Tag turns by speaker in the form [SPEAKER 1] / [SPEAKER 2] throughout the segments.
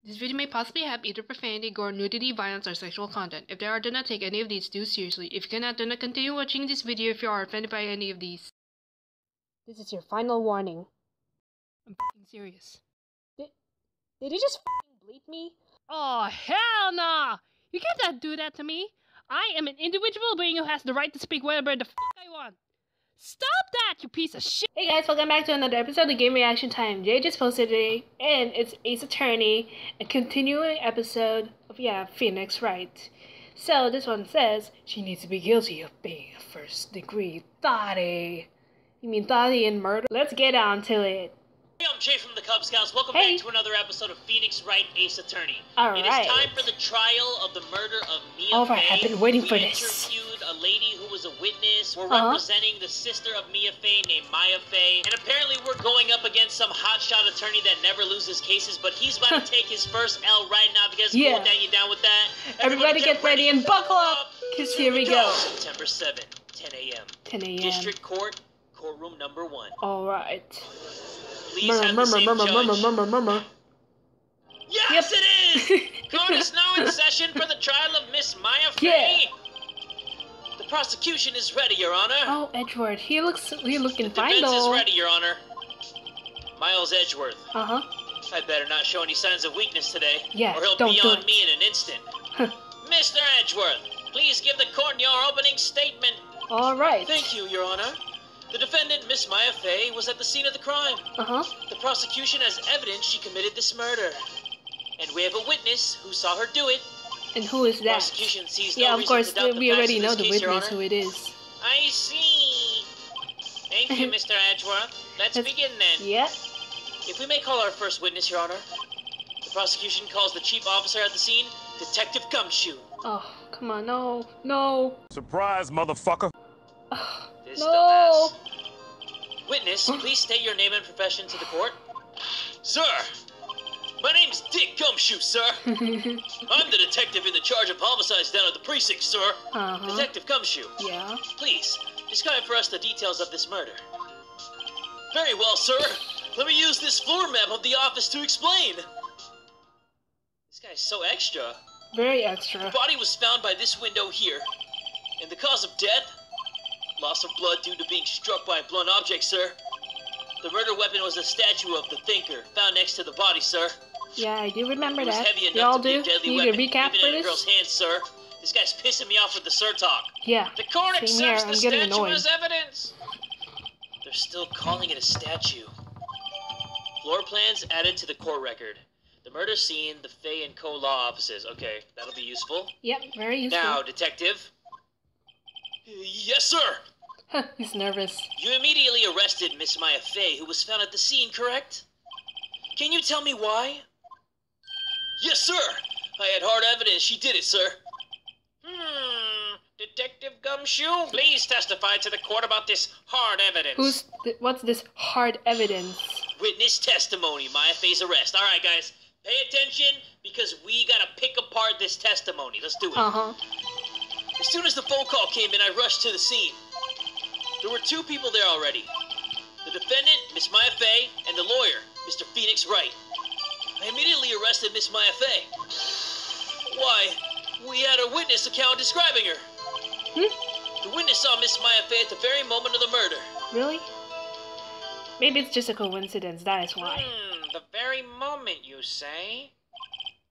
[SPEAKER 1] This video may possibly have either profanity, gore, nudity, violence, or sexual content. If there are, do not take any of these too seriously. If you cannot, do not continue watching this video if you are offended by any of these. This is your final warning. I'm f***ing serious. Did he just f***ing bleep me? Oh, hell nah! You cannot do that to me! I am an individual being who has the right to speak whatever the f*** I want. Stop that, you piece of shit! Hey guys, welcome back to another episode of Game Reaction Time. Jay just posted today, and it's Ace Attorney, a continuing episode of, Phoenix Wright. So, this one says, she needs to be guilty of being a first-degree thotty. You mean thotty and murder? Let's get on to it.
[SPEAKER 2] Hey, I'm Jay from the Kubz Scouts. Welcome back to another episode of Phoenix Wright, Ace Attorney.
[SPEAKER 1] Alright.
[SPEAKER 2] It is time for the trial of the murder of Mia Faye.
[SPEAKER 1] I've been waiting for this.
[SPEAKER 2] We interviewed a lady who was a witness. We're representing the sister of Mia Faye named Maya Faye. And apparently we're going up against some hotshot attorney that never loses cases, but he's about to take his first L right now. If you guys cool with that, you down with that?
[SPEAKER 1] Everybody get ready and buckle up, because here we go.
[SPEAKER 2] September 7th, 10 a.m. 10 a.m. District Court, courtroom number 1.
[SPEAKER 1] Alright.
[SPEAKER 2] Please have the same judge. Yes, it is! Court is now in session for the trial of Miss Maya Faye. The prosecution is ready, Your Honor.
[SPEAKER 1] Oh, Edgeworth. He looking fine, though.
[SPEAKER 2] The defense is ready, Your Honor. Miles Edgeworth. I better not show any signs of weakness today, or he'll be on me in an instant. Mr. Edgeworth, please give the court your opening statement.
[SPEAKER 1] All right.
[SPEAKER 2] Thank you, Your Honor. The defendant, Miss Maya Faye, was at the scene of the crime. The prosecution has evidence she committed this murder. And we have a witness who saw her do it.
[SPEAKER 1] And who is that?
[SPEAKER 2] The prosecution sees no
[SPEAKER 1] of course,
[SPEAKER 2] to doubt
[SPEAKER 1] we already know the
[SPEAKER 2] case,
[SPEAKER 1] witness who it is.
[SPEAKER 2] I see. Thank you, Mr. Edgeworth. Let's begin then.
[SPEAKER 1] Yeah.
[SPEAKER 2] If we may call our first witness, Your Honor. The prosecution calls the chief officer at the scene, Detective Gumshoe.
[SPEAKER 1] Oh, come on, no. No.
[SPEAKER 3] Surprise, motherfucker.
[SPEAKER 2] This dumbass. Witness, please state your name and profession to the court. Sir, my name's Dick Gumshoe, sir. I'm the detective in the charge of homicides down at the precinct, sir. Detective Gumshoe.
[SPEAKER 1] Yeah.
[SPEAKER 2] Please, describe for us the details of this murder. Very well, sir. Let me use this floor map of the office to explain. This guy's so extra.
[SPEAKER 1] Very extra.
[SPEAKER 2] The body was found by this window here. And the cause of death? Loss of blood due to being struck by a blunt object, sir. The murder weapon was a statue of the Thinker, found next to the body, sir.
[SPEAKER 1] Yeah, I do remember that.
[SPEAKER 2] It was heavy enough
[SPEAKER 1] Y'all
[SPEAKER 2] to be
[SPEAKER 1] do?
[SPEAKER 2] a deadly
[SPEAKER 1] Need
[SPEAKER 2] weapon,
[SPEAKER 1] a recap
[SPEAKER 2] even
[SPEAKER 1] for
[SPEAKER 2] in a
[SPEAKER 1] this?
[SPEAKER 2] girl's hands, sir. This guy's pissing me off with the sir talk.
[SPEAKER 1] Yeah.
[SPEAKER 2] The court accepts the statue
[SPEAKER 1] annoyed.
[SPEAKER 2] as evidence. They're still calling it a statue. Floor plans added to the court record. The murder scene, the Faye and Co. law offices. Okay, that'll be useful.
[SPEAKER 1] Yep, very useful.
[SPEAKER 2] Now, detective. Yes, sir.
[SPEAKER 1] He's nervous.
[SPEAKER 2] You immediately arrested Miss Maya Faye, who was found at the scene, correct? Can you tell me why? Yes, sir. I had hard evidence she did it, sir. Detective Gumshoe, please testify to the court about this hard evidence.
[SPEAKER 1] What's this hard evidence?
[SPEAKER 2] Witness testimony, Maya Faye's arrest. All right, guys, pay attention because we gotta pick apart this testimony. Let's do it. As soon as the phone call came in, I rushed to the scene. There were 2 people there already. The defendant, Miss Maya Faye, and the lawyer, Mr. Phoenix Wright. I immediately arrested Miss Maya Faye. Why, we had a witness account describing her. The witness saw Miss Maya Faye at the very moment of the murder.
[SPEAKER 1] Really? Maybe it's just a coincidence, that is why.
[SPEAKER 2] The very moment, you say?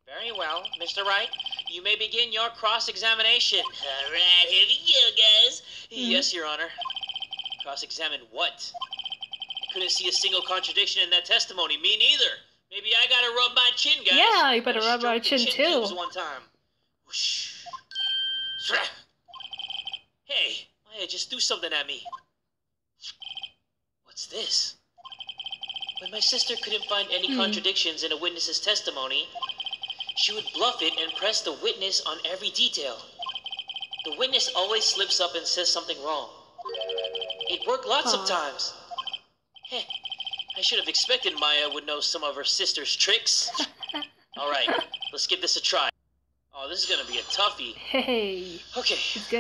[SPEAKER 2] Very well, Mr. Wright. You may begin your cross-examination. All right, here we go, guys. Yes, Your Honor. Cross-examine what? I couldn't see a single contradiction in that testimony. Me neither. Maybe I gotta rub my chin, guys.
[SPEAKER 1] Yeah, you better rub my chin too.
[SPEAKER 2] One time. Whoosh. Hey, Maya just threw something at me. What's this? When my sister couldn't find any contradictions in a witness's testimony, she would bluff it and press the witness on every detail. The witness always slips up and says something wrong. It worked lots of times. Heh, I should have expected Maya would know some of her sister's tricks. Alright, let's give this a try. Oh, this is gonna be a toughie.
[SPEAKER 1] Hey.
[SPEAKER 2] Okay,
[SPEAKER 1] it's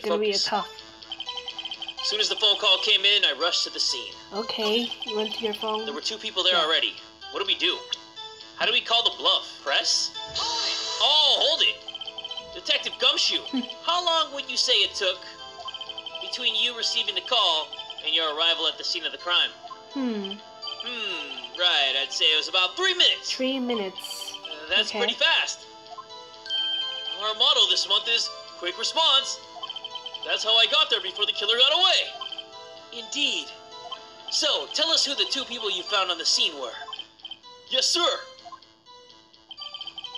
[SPEAKER 1] gonna be a tough.
[SPEAKER 2] As soon as the phone call came in, I rushed to the scene.
[SPEAKER 1] Okay, you went to your phone.
[SPEAKER 2] There were 2 people there already. What do we do? How do we call the bluff? Press? Oh, hold it! Detective Gumshoe, how long would you say it took between you receiving the call and your arrival at the scene of the crime? Right, I'd say it was about 3 minutes.
[SPEAKER 1] 3 minutes.
[SPEAKER 2] That's pretty fast. Our motto this month is quick response. That's how I got there before the killer got away. Indeed. So, tell us who the 2 people you found on the scene were. Yes, sir.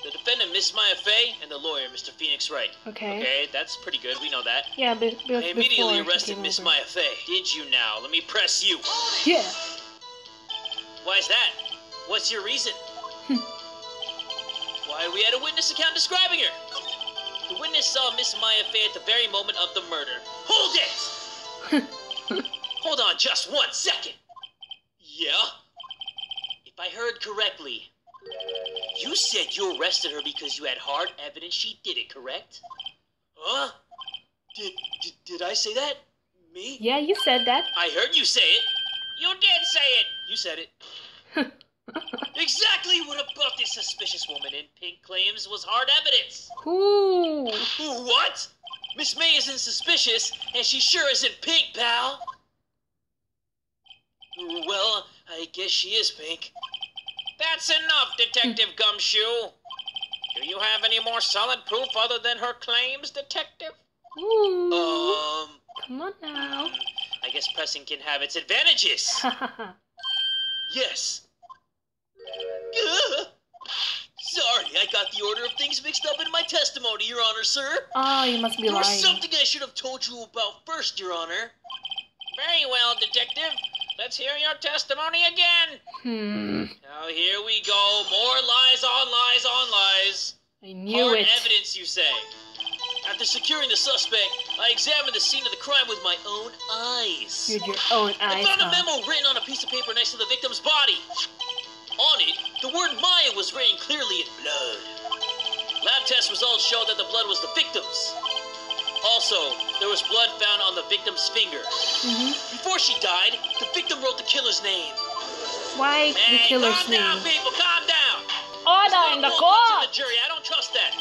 [SPEAKER 2] The defendant, Miss Maya Fey, and the lawyer, Mr. Phoenix Wright.
[SPEAKER 1] Okay,
[SPEAKER 2] that's pretty good. We know that.
[SPEAKER 1] Yeah, but
[SPEAKER 2] I immediately arrested Miss Maya Fey. Did you now? Let me press you.
[SPEAKER 1] Yeah.
[SPEAKER 2] Why is that? What's your reason? Why, we had a witness account describing her. The witness saw Miss Maya Fey at the very moment of the murder. Hold it! Hold on just 1 second. Yeah? If I heard correctly, you said you arrested her because you had hard evidence she did it, correct? Huh? Did I say that? Me?
[SPEAKER 1] Yeah, you said that.
[SPEAKER 2] I heard you say it. You did say it. You said it. Exactly what about this suspicious woman in pink claims was hard evidence.
[SPEAKER 1] Ooh.
[SPEAKER 2] What? Miss May isn't suspicious, and she sure isn't pink, pal. Well, I guess she is pink. That's enough, Detective Gumshoe. Do you have any more solid proof other than her claims, Detective?
[SPEAKER 1] Ooh. Come on now.
[SPEAKER 2] I guess pressing can have its advantages. Yes. Sorry, I got the order of things mixed up in my testimony, Your Honor, sir.
[SPEAKER 1] Oh, you must be lying.
[SPEAKER 2] There was something I should have told you about first, Your Honor. Very well, Detective. Let's hear your testimony again. Now here we go. More lies on lies on lies.
[SPEAKER 1] I knew
[SPEAKER 2] Hard
[SPEAKER 1] it.
[SPEAKER 2] evidence, you say. After securing the suspect, I examined the scene of the crime with my own eyes.
[SPEAKER 1] With your own eyes,
[SPEAKER 2] I found a memo written on a piece of paper next to the victim's body. On it, the word Maya was written clearly in blood. Lab test results showed that the blood was the victim's. Also, there was blood found on the victim's finger. Before she died, the victim wrote the killer's name.
[SPEAKER 1] Why the killer's name?
[SPEAKER 2] Calm down, people, calm down.
[SPEAKER 1] Order in the court!
[SPEAKER 2] The jury, I don't trust that.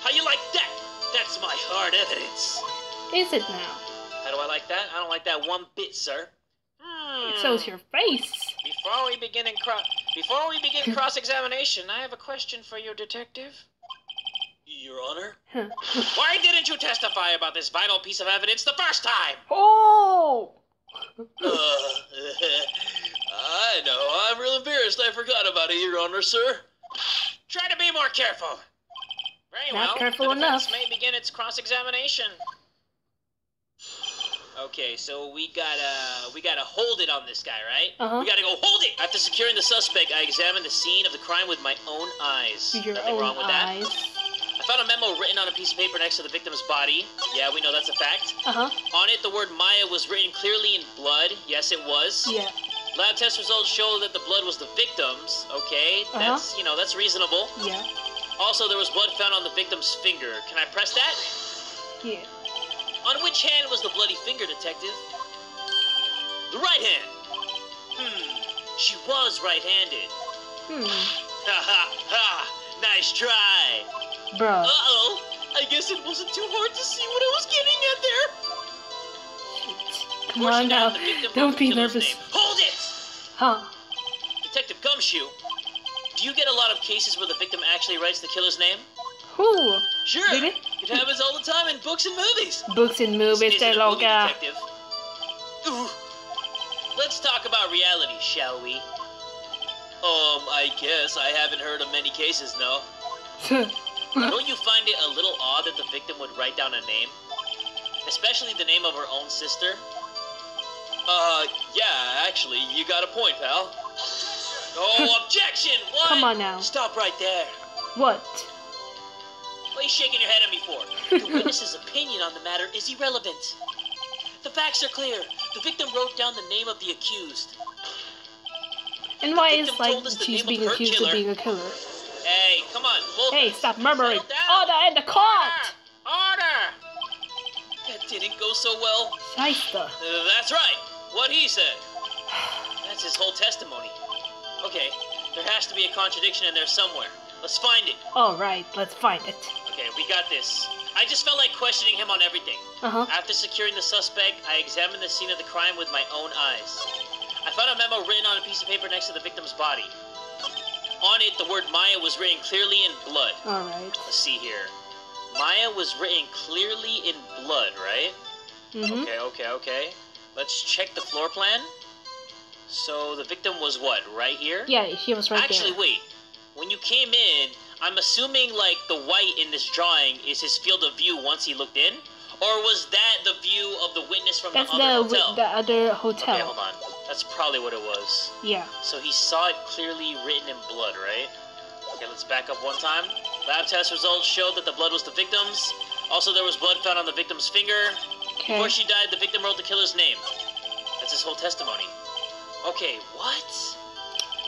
[SPEAKER 2] How you like that? That's my hard evidence.
[SPEAKER 1] Is it now?
[SPEAKER 2] How do I like that? I don't like that one bit, sir.
[SPEAKER 1] It shows your face.
[SPEAKER 2] Before we begin cross-examination, I have a question for you, Detective. Your Honor? Why didn't you testify about this vital piece of evidence the first time?
[SPEAKER 1] Oh!
[SPEAKER 2] I know. I'm real embarrassed. I forgot about it, Your Honor, sir. Try to be more careful. Very well.
[SPEAKER 1] Not careful
[SPEAKER 2] the defense
[SPEAKER 1] enough.
[SPEAKER 2] may begin its cross-examination. Okay, so we gotta hold it on this guy, right? We gotta go hold it! After securing the suspect, I examined the scene of the crime with my own eyes.
[SPEAKER 1] Your
[SPEAKER 2] Nothing
[SPEAKER 1] own
[SPEAKER 2] wrong with
[SPEAKER 1] eyes.
[SPEAKER 2] that. I found a memo written on a piece of paper next to the victim's body. Yeah, we know that's a fact. On it, the word Maya was written clearly in blood. Yes, it was.
[SPEAKER 1] Yeah.
[SPEAKER 2] Lab test results show that the blood was the victim's. Okay, that's, that's reasonable.
[SPEAKER 1] Yeah.
[SPEAKER 2] Also, there was blood found on the victim's finger. Can I press that?
[SPEAKER 1] Yeah.
[SPEAKER 2] On which hand was the bloody finger, Detective? The right hand. She was right-handed. Ha ha ha! Nice try.
[SPEAKER 1] Bruh.
[SPEAKER 2] Uh-oh. I guess it wasn't too hard to see what I was getting at there.
[SPEAKER 1] Come on now. Don't be nervous.
[SPEAKER 2] Hold it!
[SPEAKER 1] Huh.
[SPEAKER 2] Detective Gumshoe, do you get a lot of cases where the victim actually writes the killer's name?
[SPEAKER 1] Who?
[SPEAKER 2] Sure.
[SPEAKER 1] Really?
[SPEAKER 2] It happens all the time in books and movies.
[SPEAKER 1] Books and movies,
[SPEAKER 2] This isn't a movie,
[SPEAKER 1] loca.
[SPEAKER 2] Detective. Ooh. Let's talk about reality, shall we? I guess I haven't heard of many cases, no. Don't you find it a little odd that the victim would write down a name? Especially the name of her own sister? Yeah, actually, you got a point, pal. Oh, objection! What?
[SPEAKER 1] Come on now.
[SPEAKER 2] Stop right there.
[SPEAKER 1] What?
[SPEAKER 2] What are you shaking your head at me for? The witness's opinion on the matter is irrelevant. The facts are clear. The victim wrote down the name of the accused.
[SPEAKER 1] And why is,
[SPEAKER 2] victim told
[SPEAKER 1] like,
[SPEAKER 2] us the
[SPEAKER 1] she's
[SPEAKER 2] name
[SPEAKER 1] being
[SPEAKER 2] of her
[SPEAKER 1] accused
[SPEAKER 2] killer.
[SPEAKER 1] of being a killer?
[SPEAKER 2] Hey, come on.
[SPEAKER 1] Hey, stop murmuring.
[SPEAKER 2] Settle down.
[SPEAKER 1] Order in the court!
[SPEAKER 2] Order! That didn't go so well.
[SPEAKER 1] Shyster.
[SPEAKER 2] That's right. What he said. That's his whole testimony. Okay, There has to be a contradiction in there somewhere. Let's find it.
[SPEAKER 1] Alright, let's find it.
[SPEAKER 2] Okay, we got this. I just felt like questioning him on everything. After securing the suspect, I examined the scene of the crime with my own eyes. I found a memo written on a piece of paper next to the victim's body. On it, the word Maya was written clearly in blood.
[SPEAKER 1] Alright.
[SPEAKER 2] Let's see here. Maya was written clearly in blood, right? Okay. Let's check the floor plan. So the victim was what, right here?
[SPEAKER 1] Yeah, she was right there.
[SPEAKER 2] Actually, wait. When you came in, I'm assuming like the white in this drawing is his field of view once he looked in? Or was that the view of the witness from the other hotel?
[SPEAKER 1] The other hotel.
[SPEAKER 2] Okay, hold on. That's probably what it was.
[SPEAKER 1] Yeah.
[SPEAKER 2] So he saw it clearly written in blood, right? Okay, let's back up one time. Lab test results showed that the blood was the victim's. Also, there was blood found on the victim's finger.
[SPEAKER 1] Okay.
[SPEAKER 2] Before she died, the victim wrote the killer's name. That's his whole testimony. Okay, what?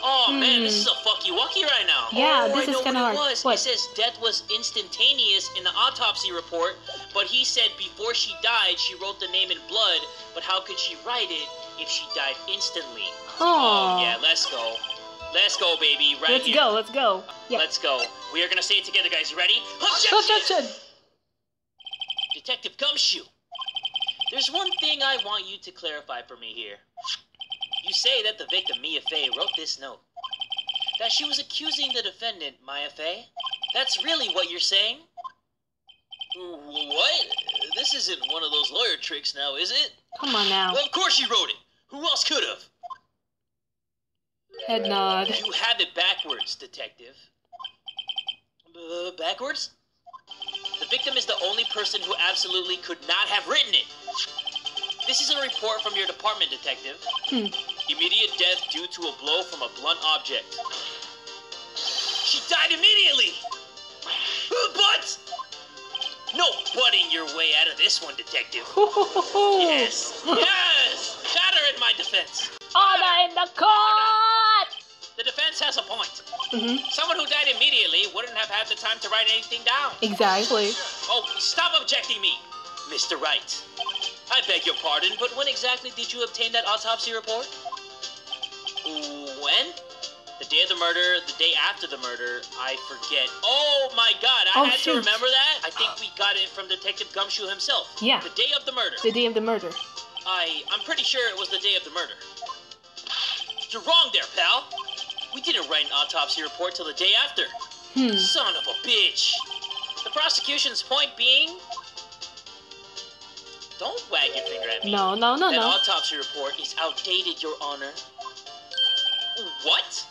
[SPEAKER 2] Oh man, this is a fucky-wucky right now.
[SPEAKER 1] Yeah, this is kind of hard.
[SPEAKER 2] What? It says death was instantaneous in the autopsy report, but he said before she died, she wrote the name in blood, but how could she write it if she died instantly? Oh yeah, let's go. Let's go, baby, right here.
[SPEAKER 1] Let's go. Yeah.
[SPEAKER 2] Let's go. We are gonna say it together, guys. You ready?
[SPEAKER 1] Objection!
[SPEAKER 2] Detective Gumshoe. There's one thing I want you to clarify for me here. You say that the victim, Mia Fey, wrote this note. That she was accusing the defendant, Maya Fey? That's really what you're saying? What? This isn't one of those lawyer tricks now, is it?
[SPEAKER 1] Come on now.
[SPEAKER 2] Well, of course she wrote it. Who else could have?
[SPEAKER 1] Head nod.
[SPEAKER 2] You have it backwards, detective. Backwards? The victim is the only person who absolutely could not have written it. This is a report from your department, detective. Immediate death due to a blow from a blunt object. She died immediately! But! No butting your way out of this one, detective. Yes! Shatter in my defense.
[SPEAKER 1] Order in the court!
[SPEAKER 2] The defense has a point. Someone who died immediately wouldn't have had the time to write anything down.
[SPEAKER 1] Exactly.
[SPEAKER 2] Oh, stop objecting me, Mr. Wright. I beg your pardon, but when exactly did you obtain that autopsy report? When? The day of the murder, the day after the murder, I forget. Oh my god, I had to remember that? I think we got it from Detective Gumshoe himself.
[SPEAKER 1] Yeah.
[SPEAKER 2] The day of the murder.
[SPEAKER 1] The day of the murder.
[SPEAKER 2] I'm pretty sure it was the day of the murder. You're wrong there, pal. We didn't write an autopsy report till the day after. Son of a bitch. The prosecution's point being... Don't wag your finger at me.
[SPEAKER 1] No.
[SPEAKER 2] That autopsy report is outdated, Your Honor. What?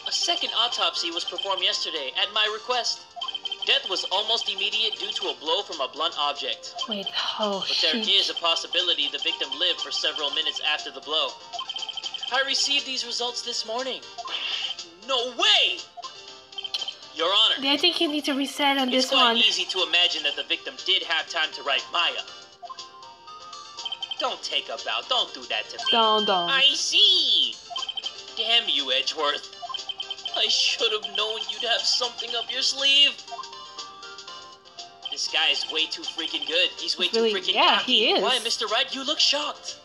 [SPEAKER 2] A second autopsy was performed yesterday at my request. Death was almost immediate due to a blow from a blunt object.
[SPEAKER 1] Wait,
[SPEAKER 2] But there is a possibility the victim lived for several minutes after the blow. I received these results this morning. No way! Your Honor.
[SPEAKER 1] I think you need to reset on this one.
[SPEAKER 2] It's quite easy to imagine that the victim did have time to write Maya. Don't take a bow. Don't do that to me.
[SPEAKER 1] Don't.
[SPEAKER 2] I see. Damn you, Edgeworth. I should have known you'd have something up your sleeve. This guy is way too freaking good. He's way too freaking cocky.
[SPEAKER 1] He is.
[SPEAKER 2] Why, Mr. Wright, you look shocked.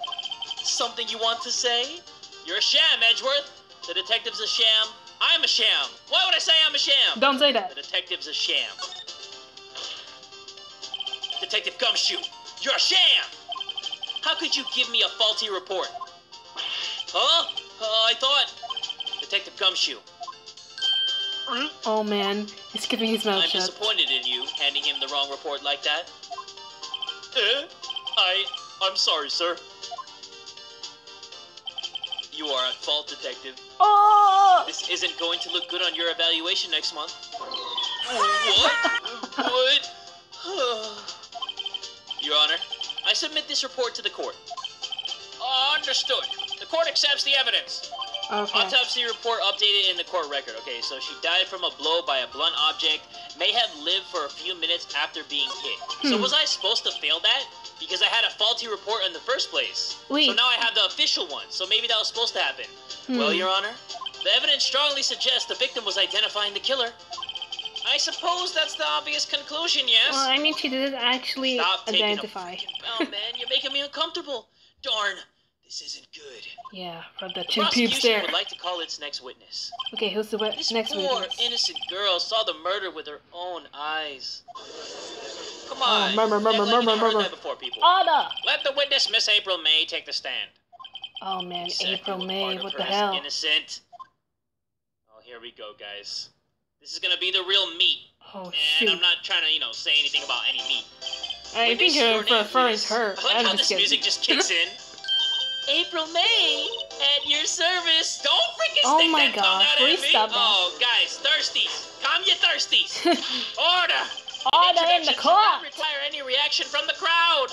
[SPEAKER 2] Something you want to say? You're a sham, Edgeworth. The detective's a sham. I'm a sham. Why would I say I'm a sham?
[SPEAKER 1] Don't say that.
[SPEAKER 2] The detective's a sham. Detective Gumshoe, you're a sham! How could you give me a faulty report? Huh? I thought... Detective Gumshoe.
[SPEAKER 1] Oh man, he's keeping his mouth shut.
[SPEAKER 2] I'm disappointed in you, handing him the wrong report like that. I'm sorry, sir. You are at fault, Detective.
[SPEAKER 1] Oh!
[SPEAKER 2] This isn't going to look good on your evaluation next month. What? Your Honor, I submit this report to the court. Understood. The court accepts the evidence.
[SPEAKER 1] Okay.
[SPEAKER 2] Autopsy report updated in the court record. Okay, so she died from a blow by a blunt object, may have lived for a few minutes after being hit. So was I supposed to fail that? Because I had a faulty report in the first place.
[SPEAKER 1] Wait.
[SPEAKER 2] So now I have the official one, so maybe that was supposed to happen. Well, Your Honor, the evidence strongly suggests the victim was identifying the killer. I suppose that's the obvious conclusion, yes?
[SPEAKER 1] Well, I mean, she didn't actually
[SPEAKER 2] Stop
[SPEAKER 1] identify.
[SPEAKER 2] Oh man, you're making me uncomfortable. Darn, This isn't good.
[SPEAKER 1] Yeah, from the
[SPEAKER 2] The
[SPEAKER 1] two peeps there.
[SPEAKER 2] prosecution would like to call its next witness.
[SPEAKER 1] Okay, who's the
[SPEAKER 2] This
[SPEAKER 1] next
[SPEAKER 2] poor,
[SPEAKER 1] witness?
[SPEAKER 2] innocent girl saw the murder with her own eyes. Come
[SPEAKER 1] Oh,
[SPEAKER 2] on.
[SPEAKER 1] murmur.
[SPEAKER 2] Before people.
[SPEAKER 1] Order!
[SPEAKER 2] Let the witness, Miss April May, take the stand.
[SPEAKER 1] Oh man,
[SPEAKER 2] Exactly
[SPEAKER 1] April
[SPEAKER 2] what
[SPEAKER 1] May,
[SPEAKER 2] part of
[SPEAKER 1] what
[SPEAKER 2] her
[SPEAKER 1] the
[SPEAKER 2] is
[SPEAKER 1] hell?
[SPEAKER 2] Innocent. Oh, here we go, guys. This is gonna be the real meat.
[SPEAKER 1] Oh
[SPEAKER 2] And
[SPEAKER 1] shoot.
[SPEAKER 2] I'm not trying to, say anything about any meat.
[SPEAKER 1] I think you're referring to her.
[SPEAKER 2] I like
[SPEAKER 1] I'm
[SPEAKER 2] how
[SPEAKER 1] just
[SPEAKER 2] this
[SPEAKER 1] kidding.
[SPEAKER 2] music just kicks in. April May, at your service. Don't freaking
[SPEAKER 1] Oh
[SPEAKER 2] stick
[SPEAKER 1] my
[SPEAKER 2] that tongue
[SPEAKER 1] gosh,
[SPEAKER 2] out
[SPEAKER 1] please
[SPEAKER 2] at me.
[SPEAKER 1] stop that.
[SPEAKER 2] Oh, guys, thirsties. Calm your thirsties. Order.
[SPEAKER 1] Order in the
[SPEAKER 2] Introduction should not
[SPEAKER 1] court.
[SPEAKER 2] require any reaction from the crowd.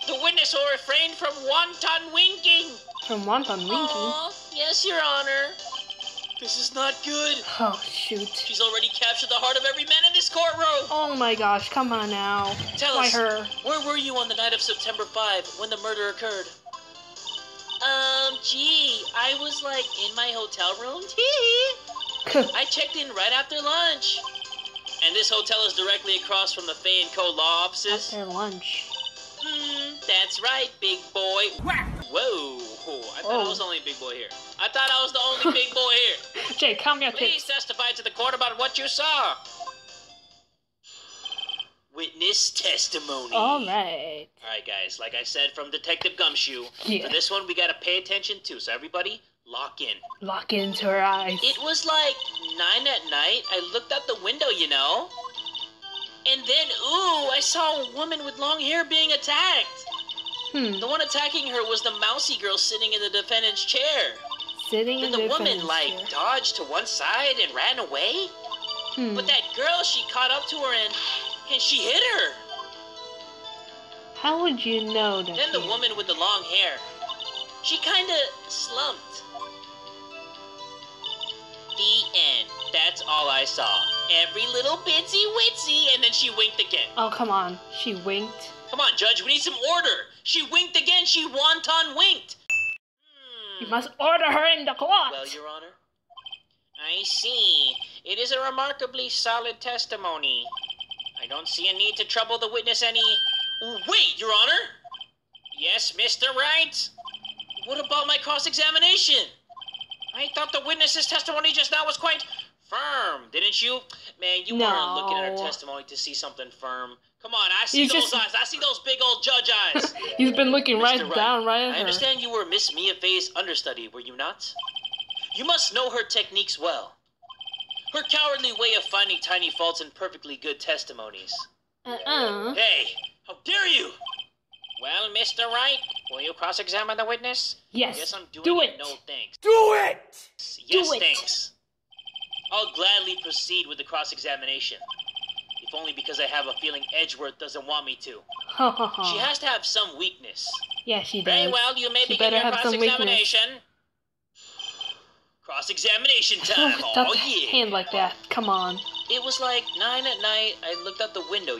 [SPEAKER 2] The witness will refrain from wanton winking.
[SPEAKER 1] From wonton winking.
[SPEAKER 2] Aw, yes, Your Honor. This is not good.
[SPEAKER 1] Oh shoot.
[SPEAKER 2] She's already captured the heart of every man in this courtroom.
[SPEAKER 1] Oh my gosh, come on now.
[SPEAKER 2] Tell
[SPEAKER 1] Why
[SPEAKER 2] us,
[SPEAKER 1] her?
[SPEAKER 2] where were you on the night of September 5 when the murder occurred? Gee, I was like in my hotel room. I checked in right after lunch. And this hotel is directly across from the Fay & Co. law offices.
[SPEAKER 1] After lunch.
[SPEAKER 2] That's right, big boy. Whoa, I thought I was the only big boy here. I thought I was the only big boy here.
[SPEAKER 1] Jay, calm your
[SPEAKER 2] Please
[SPEAKER 1] tits.
[SPEAKER 2] testify to the court about what you saw. Witness testimony.
[SPEAKER 1] Alright.
[SPEAKER 2] Alright, guys, like I said from Detective Gumshoe,
[SPEAKER 1] Yeah.
[SPEAKER 2] for this one we gotta pay attention too, so everybody, lock in.
[SPEAKER 1] Lock into her eyes.
[SPEAKER 2] It was like 9 at night. I looked out the window, And then, I saw a woman with long hair being attacked. The one attacking her was the mousy girl sitting in the defendant's chair.
[SPEAKER 1] Sitting
[SPEAKER 2] Then
[SPEAKER 1] in
[SPEAKER 2] the woman,
[SPEAKER 1] defendant's chair.
[SPEAKER 2] dodged to one side and ran away. But that girl, she caught up to her and she hit her.
[SPEAKER 1] How would you know that?
[SPEAKER 2] Then the woman with the long hair, she kinda slumped. The end. That's all I saw. Every little bitsy witsy, and then she winked again.
[SPEAKER 1] Oh, come on. She winked.
[SPEAKER 2] Come on, Judge, we need some order. She winked again. She wonton winked.
[SPEAKER 1] You must order her in the court.
[SPEAKER 2] Well, Your Honor. I see. It is a remarkably solid testimony. I don't see a need to trouble the witness any... Wait, Your Honor! Yes, Mr. Wright? What about my cross-examination? I thought the witness's testimony just now was quite firm, didn't you? Man, you weren't looking at her testimony to see something firm. Come on, I see those eyes. I see those big old judge eyes.
[SPEAKER 1] He's been looking right
[SPEAKER 2] Mr.
[SPEAKER 1] down, right at
[SPEAKER 2] I
[SPEAKER 1] her.
[SPEAKER 2] understand you were Miss Mia Fey's understudy, were you not? You must know her techniques well. Her cowardly way of finding tiny faults in perfectly good testimonies. Hey, how dare you! Well, Mr. Wright, will you cross-examine the witness?
[SPEAKER 1] Yes,
[SPEAKER 2] Yes, I'm doing
[SPEAKER 1] do
[SPEAKER 2] it.
[SPEAKER 1] it.
[SPEAKER 2] No thanks.
[SPEAKER 1] Do it!
[SPEAKER 2] Yes,
[SPEAKER 1] Do it.
[SPEAKER 2] thanks. I'll gladly proceed with the cross-examination. If only because I have a feeling Edgeworth doesn't want me to.
[SPEAKER 1] Ha ha ha.
[SPEAKER 2] She has to have some weakness.
[SPEAKER 1] Yeah, she does.
[SPEAKER 2] Very well, you may
[SPEAKER 1] She
[SPEAKER 2] begin
[SPEAKER 1] better
[SPEAKER 2] your
[SPEAKER 1] have some weakness.
[SPEAKER 2] cross-examination. Cross-examination time.
[SPEAKER 1] Without
[SPEAKER 2] Oh,
[SPEAKER 1] the
[SPEAKER 2] yeah.
[SPEAKER 1] hand like that. Come on.
[SPEAKER 2] It was like 9 at night. I looked out the window,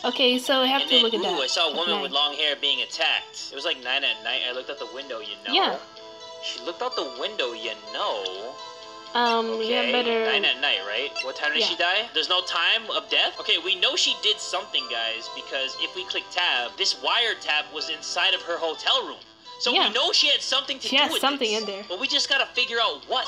[SPEAKER 1] Okay, so I have
[SPEAKER 2] And
[SPEAKER 1] to
[SPEAKER 2] then,
[SPEAKER 1] look at that.
[SPEAKER 2] I saw a woman
[SPEAKER 1] Okay.
[SPEAKER 2] with long hair being attacked. It was like 9 at night. I looked out the window,
[SPEAKER 1] Yeah.
[SPEAKER 2] She looked out the window,
[SPEAKER 1] Yeah,
[SPEAKER 2] Okay,
[SPEAKER 1] better.
[SPEAKER 2] 9 at night, right? What time did
[SPEAKER 1] Yeah.
[SPEAKER 2] she die? There's no time of death? Okay, we know she did something, guys, because if we click tab, this wiretap was inside of her hotel room. So
[SPEAKER 1] Yeah.
[SPEAKER 2] we know she had something to
[SPEAKER 1] She
[SPEAKER 2] do
[SPEAKER 1] has
[SPEAKER 2] with
[SPEAKER 1] something
[SPEAKER 2] this.
[SPEAKER 1] in there.
[SPEAKER 2] But we just gotta figure out what.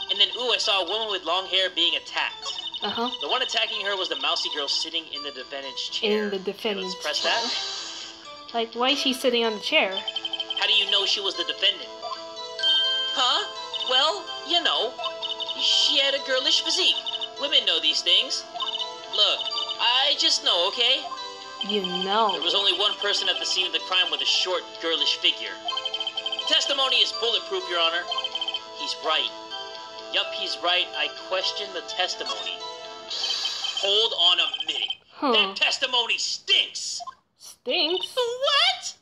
[SPEAKER 2] And then, I saw a woman with long hair being attacked. The one attacking her was the mousy girl sitting in the defendant's chair.
[SPEAKER 1] In the defendant's
[SPEAKER 2] Let's press
[SPEAKER 1] chair.
[SPEAKER 2] that.
[SPEAKER 1] Like, why is she sitting on the chair?
[SPEAKER 2] How do you know she was the defendant? Huh? Well, she had a girlish physique. Women know these things. Look, I just know, okay?
[SPEAKER 1] You know.
[SPEAKER 2] There was only one person at the scene of the crime with a short, girlish figure. Testimony is bulletproof, Your Honor. He's right. Yup, he's right. I question the testimony. Hold on a minute. That testimony stinks.
[SPEAKER 1] Stinks?
[SPEAKER 2] What?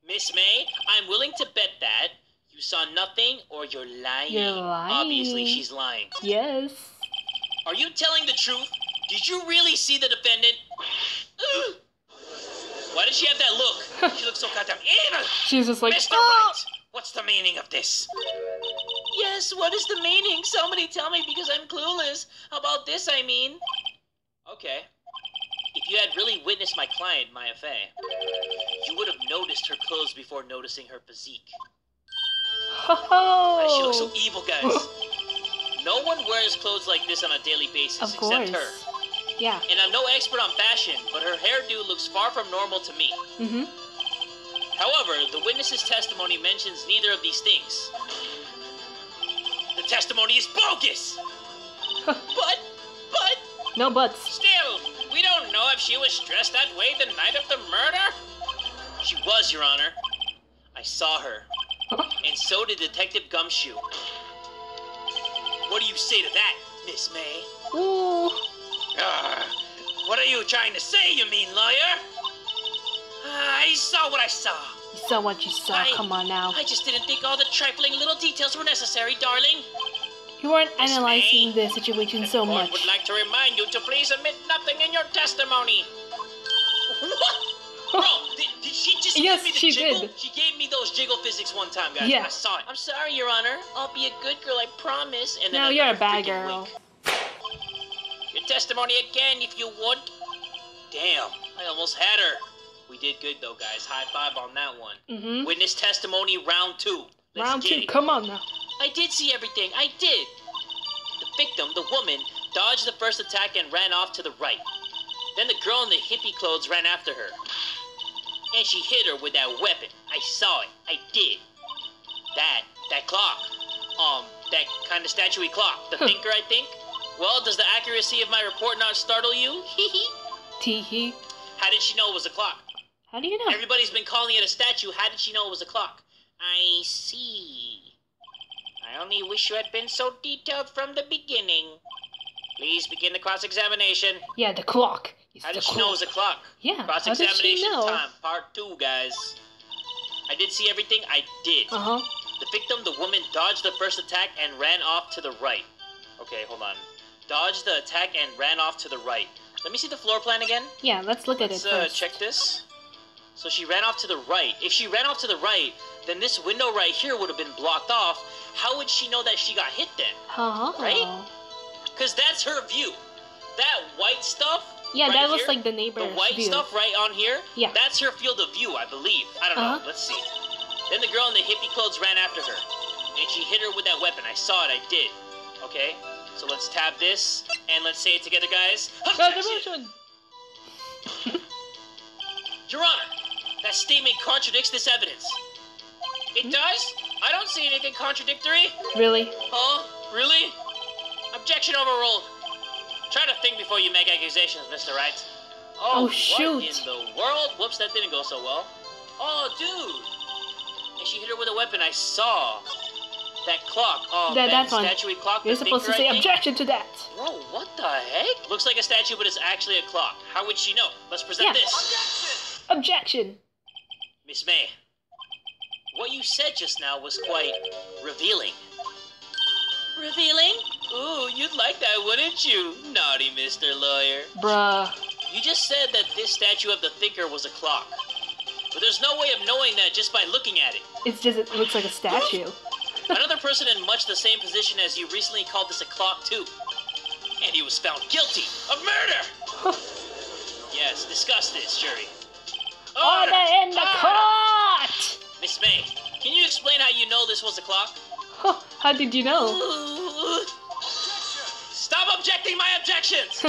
[SPEAKER 2] Miss May, I'm willing to bet that you saw nothing or you're lying.
[SPEAKER 1] You're lying.
[SPEAKER 2] Obviously, she's lying.
[SPEAKER 1] Yes.
[SPEAKER 2] Are you telling the truth? Did you really see the defendant? Why did she have that look? She looks so goddamn evil.
[SPEAKER 1] She's just like,
[SPEAKER 2] Mr. Wright, what's the meaning of this? Yes, what is the meaning? Somebody tell me because I'm clueless. How about this, I mean? Okay. If If you had really witnessed my client, Maya Fey, you would have noticed her clothes before noticing her physique. She looks so evil, guys. No one wears clothes like this on a daily basis, except her.
[SPEAKER 1] Yeah.
[SPEAKER 2] And I'm no expert on fashion, but her hairdo looks far from normal to me. However, the witness's testimony mentions neither of these things. The testimony is bogus! But...
[SPEAKER 1] No buts.
[SPEAKER 2] Still, we don't know if she was dressed that way the night of the murder. She was, Your Honor. I saw her. And so did Detective Gumshoe. What do you say to that, Miss May?
[SPEAKER 1] Ooh.
[SPEAKER 2] What are you trying to say, you mean lawyer? I saw what I saw.
[SPEAKER 1] You saw what you saw, come on now.
[SPEAKER 2] I just didn't think all the trifling little details were necessary, darling.
[SPEAKER 1] You weren't analyzing the situation so much.
[SPEAKER 2] I would like to remind you to please omit nothing in your testimony. What? Bro, did she just give me the jiggle?
[SPEAKER 1] Did.
[SPEAKER 2] She gave me those jiggle physics one time, guys.
[SPEAKER 1] Yeah.
[SPEAKER 2] I saw it. I'm sorry, Your Honor. I'll be a good girl, I promise. And then
[SPEAKER 1] no, you're a bad girl.
[SPEAKER 2] Wink. Your testimony again, if you would. Damn, I almost had her. We did good, though, guys. High five on that one. Witness testimony round 2.
[SPEAKER 1] Round 2, come on now.
[SPEAKER 2] I did see everything. I did. The victim, the woman, dodged the first attack and ran off to the right. Then the girl in the hippie clothes ran after her. And she hit her with that weapon. I saw it. I did. That clock. That kind of statuey clock. The thinker, I think. Well, does the accuracy of my report not startle you?
[SPEAKER 1] Tee-hee.
[SPEAKER 2] How did she know it was a clock?
[SPEAKER 1] How do you know?
[SPEAKER 2] Everybody's been calling it a statue. How did she know it was a clock? I see. I only wish you had been so detailed from the beginning. Please begin the cross-examination.
[SPEAKER 1] Yeah, the clock.
[SPEAKER 2] How did she know it was a clock?
[SPEAKER 1] Yeah,
[SPEAKER 2] cross-examination
[SPEAKER 1] how did she know?
[SPEAKER 2] time, part 2, guys. I did see everything. I did. The victim, the woman, dodged the first attack and ran off to the right. Okay, hold on. Dodged the attack and ran off to the right. Let me see the floor plan again.
[SPEAKER 1] Yeah, let's look at it first.
[SPEAKER 2] Check this. So she ran off to the right. If she ran off to the right, then this window right here would have been blocked off. How would she know that she got hit then? Right? Because that's her view. That white stuff.
[SPEAKER 1] Yeah,
[SPEAKER 2] right
[SPEAKER 1] that looks
[SPEAKER 2] here,
[SPEAKER 1] like the neighbor's
[SPEAKER 2] The white
[SPEAKER 1] view.
[SPEAKER 2] stuff right on here.
[SPEAKER 1] Yeah.
[SPEAKER 2] That's her field of view, I believe. I don't know. Let's see. Then the girl in the hippie clothes ran after her, and she hit her with that weapon. I saw it. I did. Okay. So let's tab this and let's say it together, guys. Objection! Your Honor, that statement contradicts this evidence. It does? I don't see anything contradictory.
[SPEAKER 1] Really?
[SPEAKER 2] Huh? Really? Objection overruled. Try to think before you make accusations, Mr. Wright.
[SPEAKER 1] Oh, shoot.
[SPEAKER 2] What in the world? Whoops, that didn't go so well. Oh, dude. And she hit her with a weapon. I saw. That clock. Oh,
[SPEAKER 1] that's on.
[SPEAKER 2] Statuey clock.
[SPEAKER 1] You're supposed to say objection to that.
[SPEAKER 2] Whoa, what the heck? Looks like a statue, but it's actually a clock. How would she know? Let's present this.
[SPEAKER 1] Objection.
[SPEAKER 2] Miss May, what you said just now was quite revealing. Revealing? Ooh, you'd like that, wouldn't you? Naughty Mr. Lawyer.
[SPEAKER 1] Bruh.
[SPEAKER 2] You just said that this statue of the thinker was a clock. But there's no way of knowing that just by looking at it.
[SPEAKER 1] It's just, it looks like a statue.
[SPEAKER 2] Another person in much the same position as you recently called this a clock, too. And he was found guilty of murder! Yes, discuss this, jury.
[SPEAKER 1] Order in the court!
[SPEAKER 2] Miss May, can you explain how you know this was a clock?
[SPEAKER 1] How did you know?
[SPEAKER 2] Stop objecting my objections!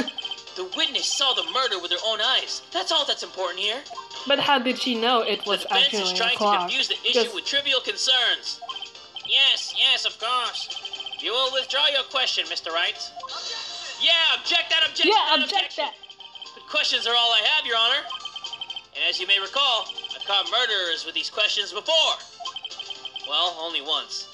[SPEAKER 2] The witness saw the murder with her own eyes. That's all that's important here.
[SPEAKER 1] But how did she know it was actually a clock?
[SPEAKER 2] The defense is trying to confuse the issue with trivial concerns. Yes, of course. You will withdraw your question, Mr. Wright. Yeah, object that objection.
[SPEAKER 1] Yeah, object that.
[SPEAKER 2] But questions are all I have, Your Honor. And as you may recall, I've caught murderers with these questions before. Well, only once.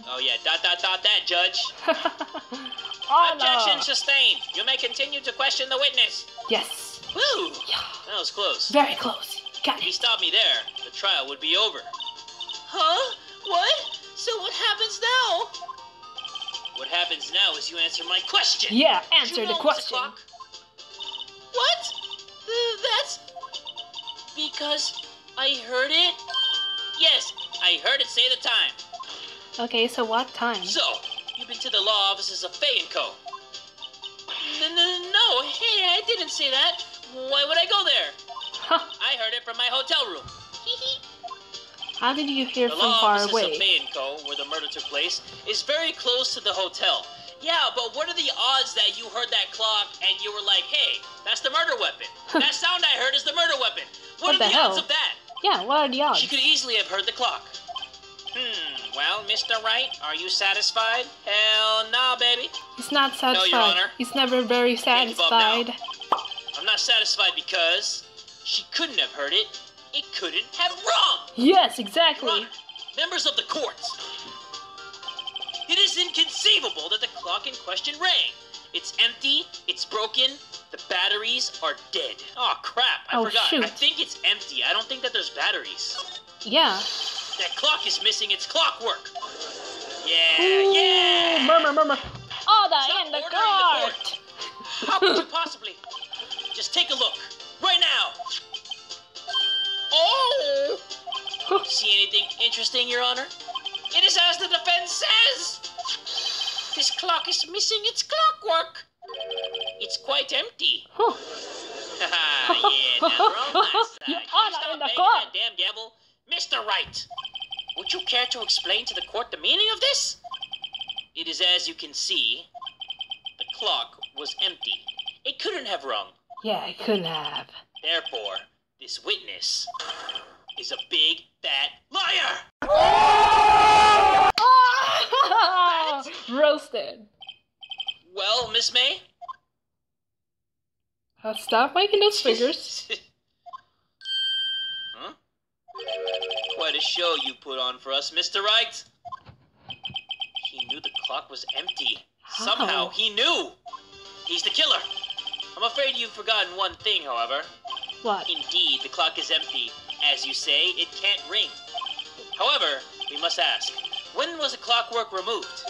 [SPEAKER 2] Oh yeah, ... that, Judge. Objection sustained. You may continue to question the witness.
[SPEAKER 1] Yes.
[SPEAKER 2] Woo! Yeah. That was close.
[SPEAKER 1] Very close. Got it.
[SPEAKER 2] If he stopped me there, the trial would be over. Huh? What? So what happens now? What happens now is you answer my question.
[SPEAKER 1] Yeah, answer the question.
[SPEAKER 2] What? That's because I heard it? Yes, I heard it say the time.
[SPEAKER 1] Okay, so what time?
[SPEAKER 2] So, you've been to the law offices of Fay & Co. No, hey, I didn't say that. Why would I go there? I heard it from my hotel room.
[SPEAKER 1] How did you hear
[SPEAKER 2] The
[SPEAKER 1] from
[SPEAKER 2] law
[SPEAKER 1] far
[SPEAKER 2] offices
[SPEAKER 1] away?
[SPEAKER 2] of Bay & Co., where the murder took place, is very close to the hotel. Yeah, but what are the odds that you heard that clock and you were like, hey, that's the murder weapon. That sound I heard is the murder weapon. What are the odds of that?
[SPEAKER 1] Yeah, what are the odds?
[SPEAKER 2] She could easily have heard the clock. Well, Mr. Wright, are you satisfied? Hell no, baby.
[SPEAKER 1] He's not satisfied.
[SPEAKER 2] No, Your Honor.
[SPEAKER 1] He's never very satisfied.
[SPEAKER 2] I'm not satisfied because she couldn't have heard it. It couldn't have wrong.
[SPEAKER 1] Yes, exactly.
[SPEAKER 2] Your Honor, members of the court, it is inconceivable that the clock in question rang. It's empty, it's broken, the batteries are dead. Oh crap, I forgot.
[SPEAKER 1] Shoot.
[SPEAKER 2] I think it's empty. I don't think that there's batteries.
[SPEAKER 1] Yeah.
[SPEAKER 2] That clock is missing its clockwork. Yeah,
[SPEAKER 1] Ooh,
[SPEAKER 2] yeah.
[SPEAKER 1] Murmur. Order
[SPEAKER 2] Stop
[SPEAKER 1] in the
[SPEAKER 2] ordering
[SPEAKER 1] court.
[SPEAKER 2] How could you possibly? Just take a look. Right now. Oh! See anything interesting, Your Honor? It is as the defense says. This clock is missing its clockwork. It's quite empty. Yeah, now we're on my side.
[SPEAKER 1] Your
[SPEAKER 2] Can you
[SPEAKER 1] Honor,
[SPEAKER 2] stop
[SPEAKER 1] in the
[SPEAKER 2] banging
[SPEAKER 1] court.
[SPEAKER 2] that damn gavel? Mr. Wright, would you care to explain to the court the meaning of this? It is as you can see, the clock was empty. It couldn't have rung.
[SPEAKER 1] Yeah, it couldn't have.
[SPEAKER 2] Therefore, this witness is a big, fat liar!
[SPEAKER 1] Oh! Roasted.
[SPEAKER 2] Well, Miss May?
[SPEAKER 1] Stop making those fingers.
[SPEAKER 2] Huh? Quite a show you put on for us, Mr. Wright. He knew the clock was empty.
[SPEAKER 1] How?
[SPEAKER 2] Somehow, he knew! He's the killer. I'm afraid you've forgotten one thing, however.
[SPEAKER 1] What?
[SPEAKER 2] Indeed, the clock is empty. As you say, it can't ring. However, we must ask, when was the clockwork removed?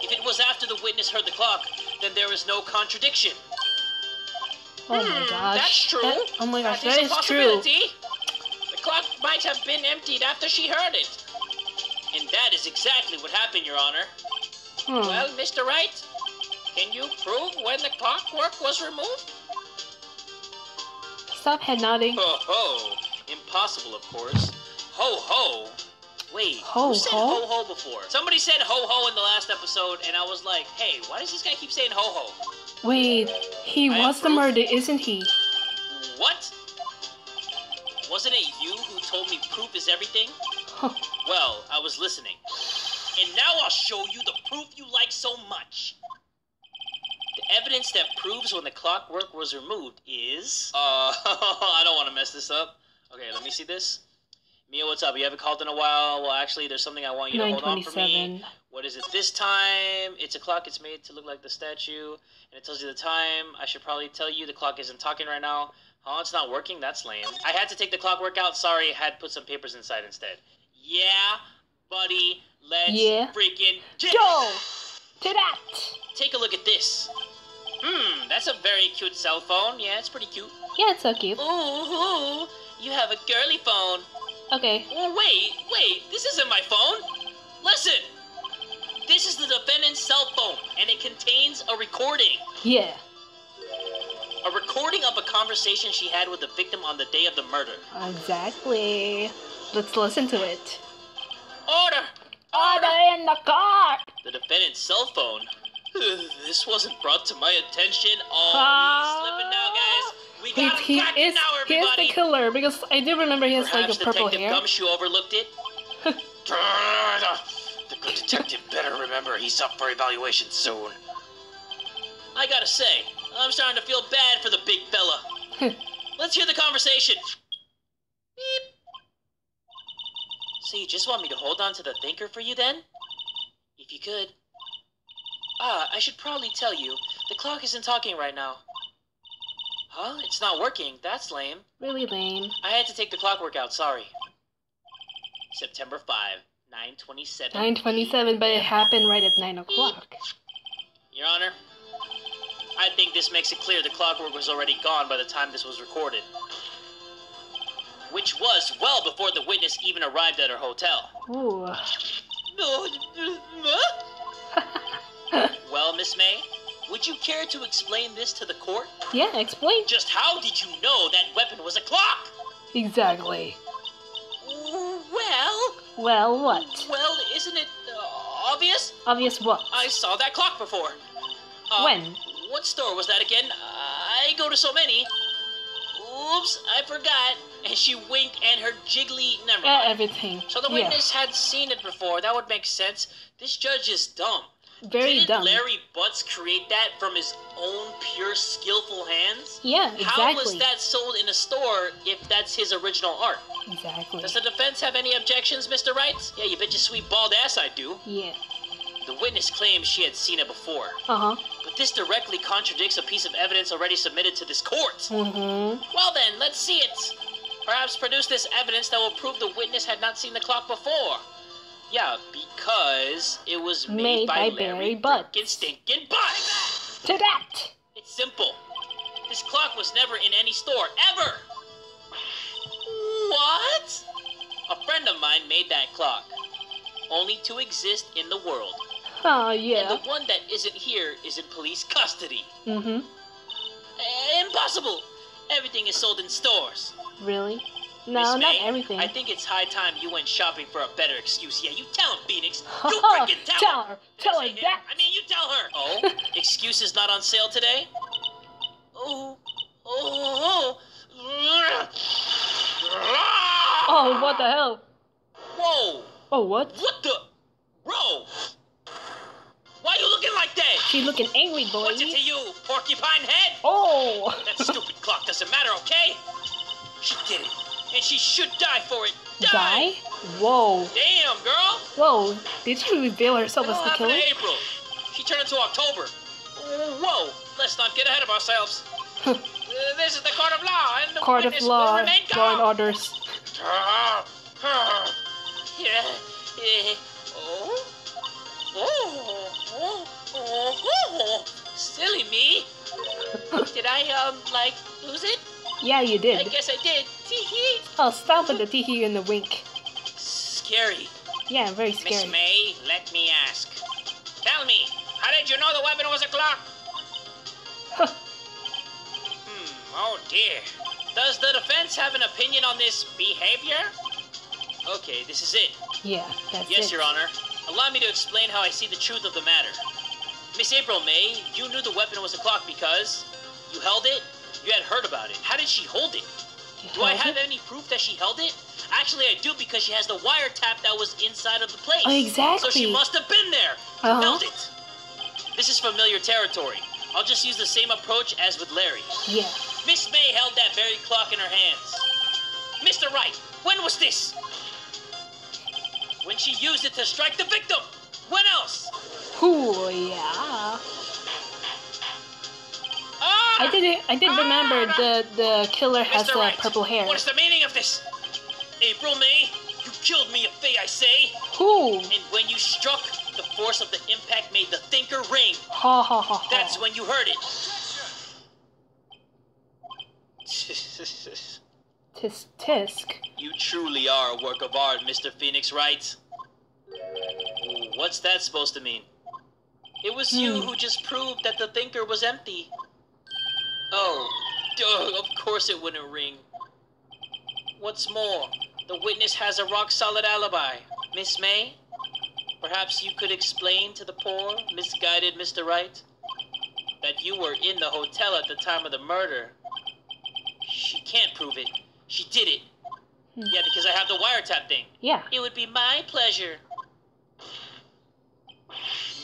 [SPEAKER 2] If it was after the witness heard the clock, then there is no contradiction.
[SPEAKER 1] Oh my gosh.
[SPEAKER 2] That's true.
[SPEAKER 1] Oh my gosh,
[SPEAKER 2] that
[SPEAKER 1] that
[SPEAKER 2] is a
[SPEAKER 1] is true.
[SPEAKER 2] possibility. The clock might have been emptied after she heard it. And that is exactly what happened, Your Honor. Well, Mr. Wright, can you prove when the clockwork was removed?
[SPEAKER 1] Stop head nodding.
[SPEAKER 2] Ho ho. Impossible, of course. Ho ho. Wait,
[SPEAKER 1] Ho
[SPEAKER 2] who said
[SPEAKER 1] ho?
[SPEAKER 2] ho ho before? Somebody said ho ho in the last episode, and I was like, hey, why does this guy keep saying ho ho?
[SPEAKER 1] Wait, he
[SPEAKER 2] I
[SPEAKER 1] was the
[SPEAKER 2] approve.
[SPEAKER 1] murderer, isn't he?
[SPEAKER 2] What? Wasn't it you who told me proof is everything? Well, I was listening. And now I'll show you the proof you like so much. The evidence that proves when the clockwork was removed is... I don't want to mess this up. Okay, let me see this. Mia, what's up? You haven't called in a while. Well, actually, there's something I want you to hold on for me. What is it this time? It's a clock. It's made to look like the statue. And it tells you the time. I should probably tell you the clock isn't talking right now. Oh, it's not working? That's lame. I had to take the clockwork out. Sorry, I had put some papers inside instead. Yeah, buddy. Let's freaking
[SPEAKER 1] go to that.
[SPEAKER 2] Take a look at this. That's a very cute cell phone. Yeah, it's pretty cute.
[SPEAKER 1] Yeah, it's so cute.
[SPEAKER 2] Ooh, you have a girly phone.
[SPEAKER 1] Okay.
[SPEAKER 2] Oh, wait, this isn't my phone. Listen, this is the defendant's cell phone, and it contains a recording.
[SPEAKER 1] Yeah.
[SPEAKER 2] A recording of a conversation she had with the victim on the day of the murder.
[SPEAKER 1] Exactly. Let's listen to it.
[SPEAKER 2] Order!
[SPEAKER 1] Order in the court!
[SPEAKER 2] The defendant's cell phone. This wasn't brought to my attention. Oh, he's slipping now, guys. We got him cracking now,
[SPEAKER 1] he is
[SPEAKER 2] everybody.
[SPEAKER 1] the killer, because I do remember he has
[SPEAKER 2] Perhaps
[SPEAKER 1] like a purple
[SPEAKER 2] Detective
[SPEAKER 1] hair.
[SPEAKER 2] Gumshoe overlooked it. The good detective better remember he's up for evaluation soon. I gotta say, I'm starting to feel bad for the big fella. Let's hear the conversation. Beep. So you just want me to hold on to the thinker for you then? If you could. I should probably tell you, the clock isn't talking right now. Huh? It's not working. That's lame.
[SPEAKER 1] Really lame.
[SPEAKER 2] I had to take the clockwork out, sorry. September 5, 9:27.
[SPEAKER 1] 9:27, but it happened right at 9 o'clock.
[SPEAKER 2] Your Honor, I think this makes it clear the clockwork was already gone by the time this was recorded. Which was well before the witness even arrived at her hotel.
[SPEAKER 1] Ooh.
[SPEAKER 2] Well, Miss May, would you care to explain this to the court?
[SPEAKER 1] Yeah, explain.
[SPEAKER 2] Just how did you know that weapon was a clock?
[SPEAKER 1] Exactly.
[SPEAKER 2] Well...
[SPEAKER 1] Well, what?
[SPEAKER 2] Well, isn't it obvious?
[SPEAKER 1] Obvious what?
[SPEAKER 2] I saw that clock before.
[SPEAKER 1] When?
[SPEAKER 2] What store was that again? I go to so many. Oops, I forgot. And she winked and her jiggly... Never mind.
[SPEAKER 1] Everything.
[SPEAKER 2] So the witness had seen it before. That would make sense. This judge is dumb.
[SPEAKER 1] Very dumb.
[SPEAKER 2] Didn't Larry Butts create that from his own pure, skillful hands?
[SPEAKER 1] Yeah, exactly.
[SPEAKER 2] How was that sold in a store if that's his original art?
[SPEAKER 1] Exactly.
[SPEAKER 2] Does the defense have any objections, Mr. Wright? Yeah, you bet your sweet bald ass I do.
[SPEAKER 1] Yeah.
[SPEAKER 2] The witness claims she had seen it before.
[SPEAKER 1] Uh-huh.
[SPEAKER 2] But this directly contradicts a piece of evidence already submitted to this court.
[SPEAKER 1] Mm-hmm.
[SPEAKER 2] Well then, let's see it. Perhaps produce this evidence that will prove the witness had not seen the clock before. Yeah, because it was made by Larry frickin' stinkin' Butts.
[SPEAKER 1] To that!
[SPEAKER 2] It's simple. This clock was never in any store, ever! What? A friend of mine made that clock. Only to exist in the world.
[SPEAKER 1] Oh, yeah.
[SPEAKER 2] And the one that isn't here is in police custody.
[SPEAKER 1] Mm-hmm.
[SPEAKER 2] Impossible! Everything is sold in stores.
[SPEAKER 1] Really?
[SPEAKER 2] Miss
[SPEAKER 1] No, not
[SPEAKER 2] May,
[SPEAKER 1] everything.
[SPEAKER 2] I think it's high time you went shopping for a better excuse. Yeah, you tell him, Phoenix. You
[SPEAKER 1] Oh,
[SPEAKER 2] freaking
[SPEAKER 1] tell her. Tell her that.
[SPEAKER 2] I mean, you tell her. Oh, excuses not on sale today? Oh.
[SPEAKER 1] Oh, what the hell?
[SPEAKER 2] Whoa.
[SPEAKER 1] Oh, what?
[SPEAKER 2] What the? Bro. Why you looking like that?
[SPEAKER 1] She looking angry, boy.
[SPEAKER 2] What's it to you, porcupine head?
[SPEAKER 1] Oh!
[SPEAKER 2] That stupid clock doesn't matter, okay? She did it. And she should die for it.
[SPEAKER 1] Die? Whoa.
[SPEAKER 2] Damn, girl.
[SPEAKER 1] Whoa. Did she reveal herself as the
[SPEAKER 2] What
[SPEAKER 1] killer?
[SPEAKER 2] happened to April? She turned into October. Whoa. Let's not get ahead of ourselves. This is the court of law, and the
[SPEAKER 1] Court of
[SPEAKER 2] witness
[SPEAKER 1] law,
[SPEAKER 2] will remain
[SPEAKER 1] law and
[SPEAKER 2] calm.
[SPEAKER 1] orders.
[SPEAKER 2] Silly me. Did I, lose it?
[SPEAKER 1] Yeah, you
[SPEAKER 2] I
[SPEAKER 1] did.
[SPEAKER 2] guess I did. Tee-hee.
[SPEAKER 1] Oh, stop with the tee-hee and the wink.
[SPEAKER 2] Scary.
[SPEAKER 1] Yeah, very
[SPEAKER 2] Miss
[SPEAKER 1] scary.
[SPEAKER 2] May, let me ask. Tell me, how did you know the weapon was a clock? Oh dear. Does the defense have an opinion on this behavior? Okay, this is it.
[SPEAKER 1] Yeah, that's it.
[SPEAKER 2] Yes, Your Honor. Allow me to explain how I see the truth of the matter. Miss April May, you knew the weapon was a clock because you held it? You had heard about it. How did she hold it? Do I have any proof that she held it? Actually, I do because she has the wiretap that was inside of the place.
[SPEAKER 1] Oh, exactly.
[SPEAKER 2] So she must have been there. Held it. This is familiar territory. I'll just use the same approach as with Larry.
[SPEAKER 1] Yeah.
[SPEAKER 2] Miss May held that very clock in her hands. Mr. Wright, when was this? When she used it to strike the victim. When else?
[SPEAKER 1] Ooh, yeah. I did remember the killer has
[SPEAKER 2] Mr. Wright,
[SPEAKER 1] purple hair.
[SPEAKER 2] What is the meaning of this? April May, you killed me, Faye, I say.
[SPEAKER 1] Who?
[SPEAKER 2] And when you struck, the force of the impact made the thinker ring.
[SPEAKER 1] Ha ha ha ha.
[SPEAKER 2] That's when you heard it.
[SPEAKER 1] Tisk.
[SPEAKER 2] You truly are a work of art, Mr. Phoenix Wright. What's that supposed to mean? It was you who just proved that the thinker was empty. Oh, duh, of course it wouldn't ring. What's more, the witness has a rock-solid alibi. Miss May, perhaps you could explain to the poor, misguided Mr. Wright that you were in the hotel at the time of the murder. She can't prove it. She did it. Yeah, because I have the wiretap thing.
[SPEAKER 1] Yeah.
[SPEAKER 2] It would be my pleasure.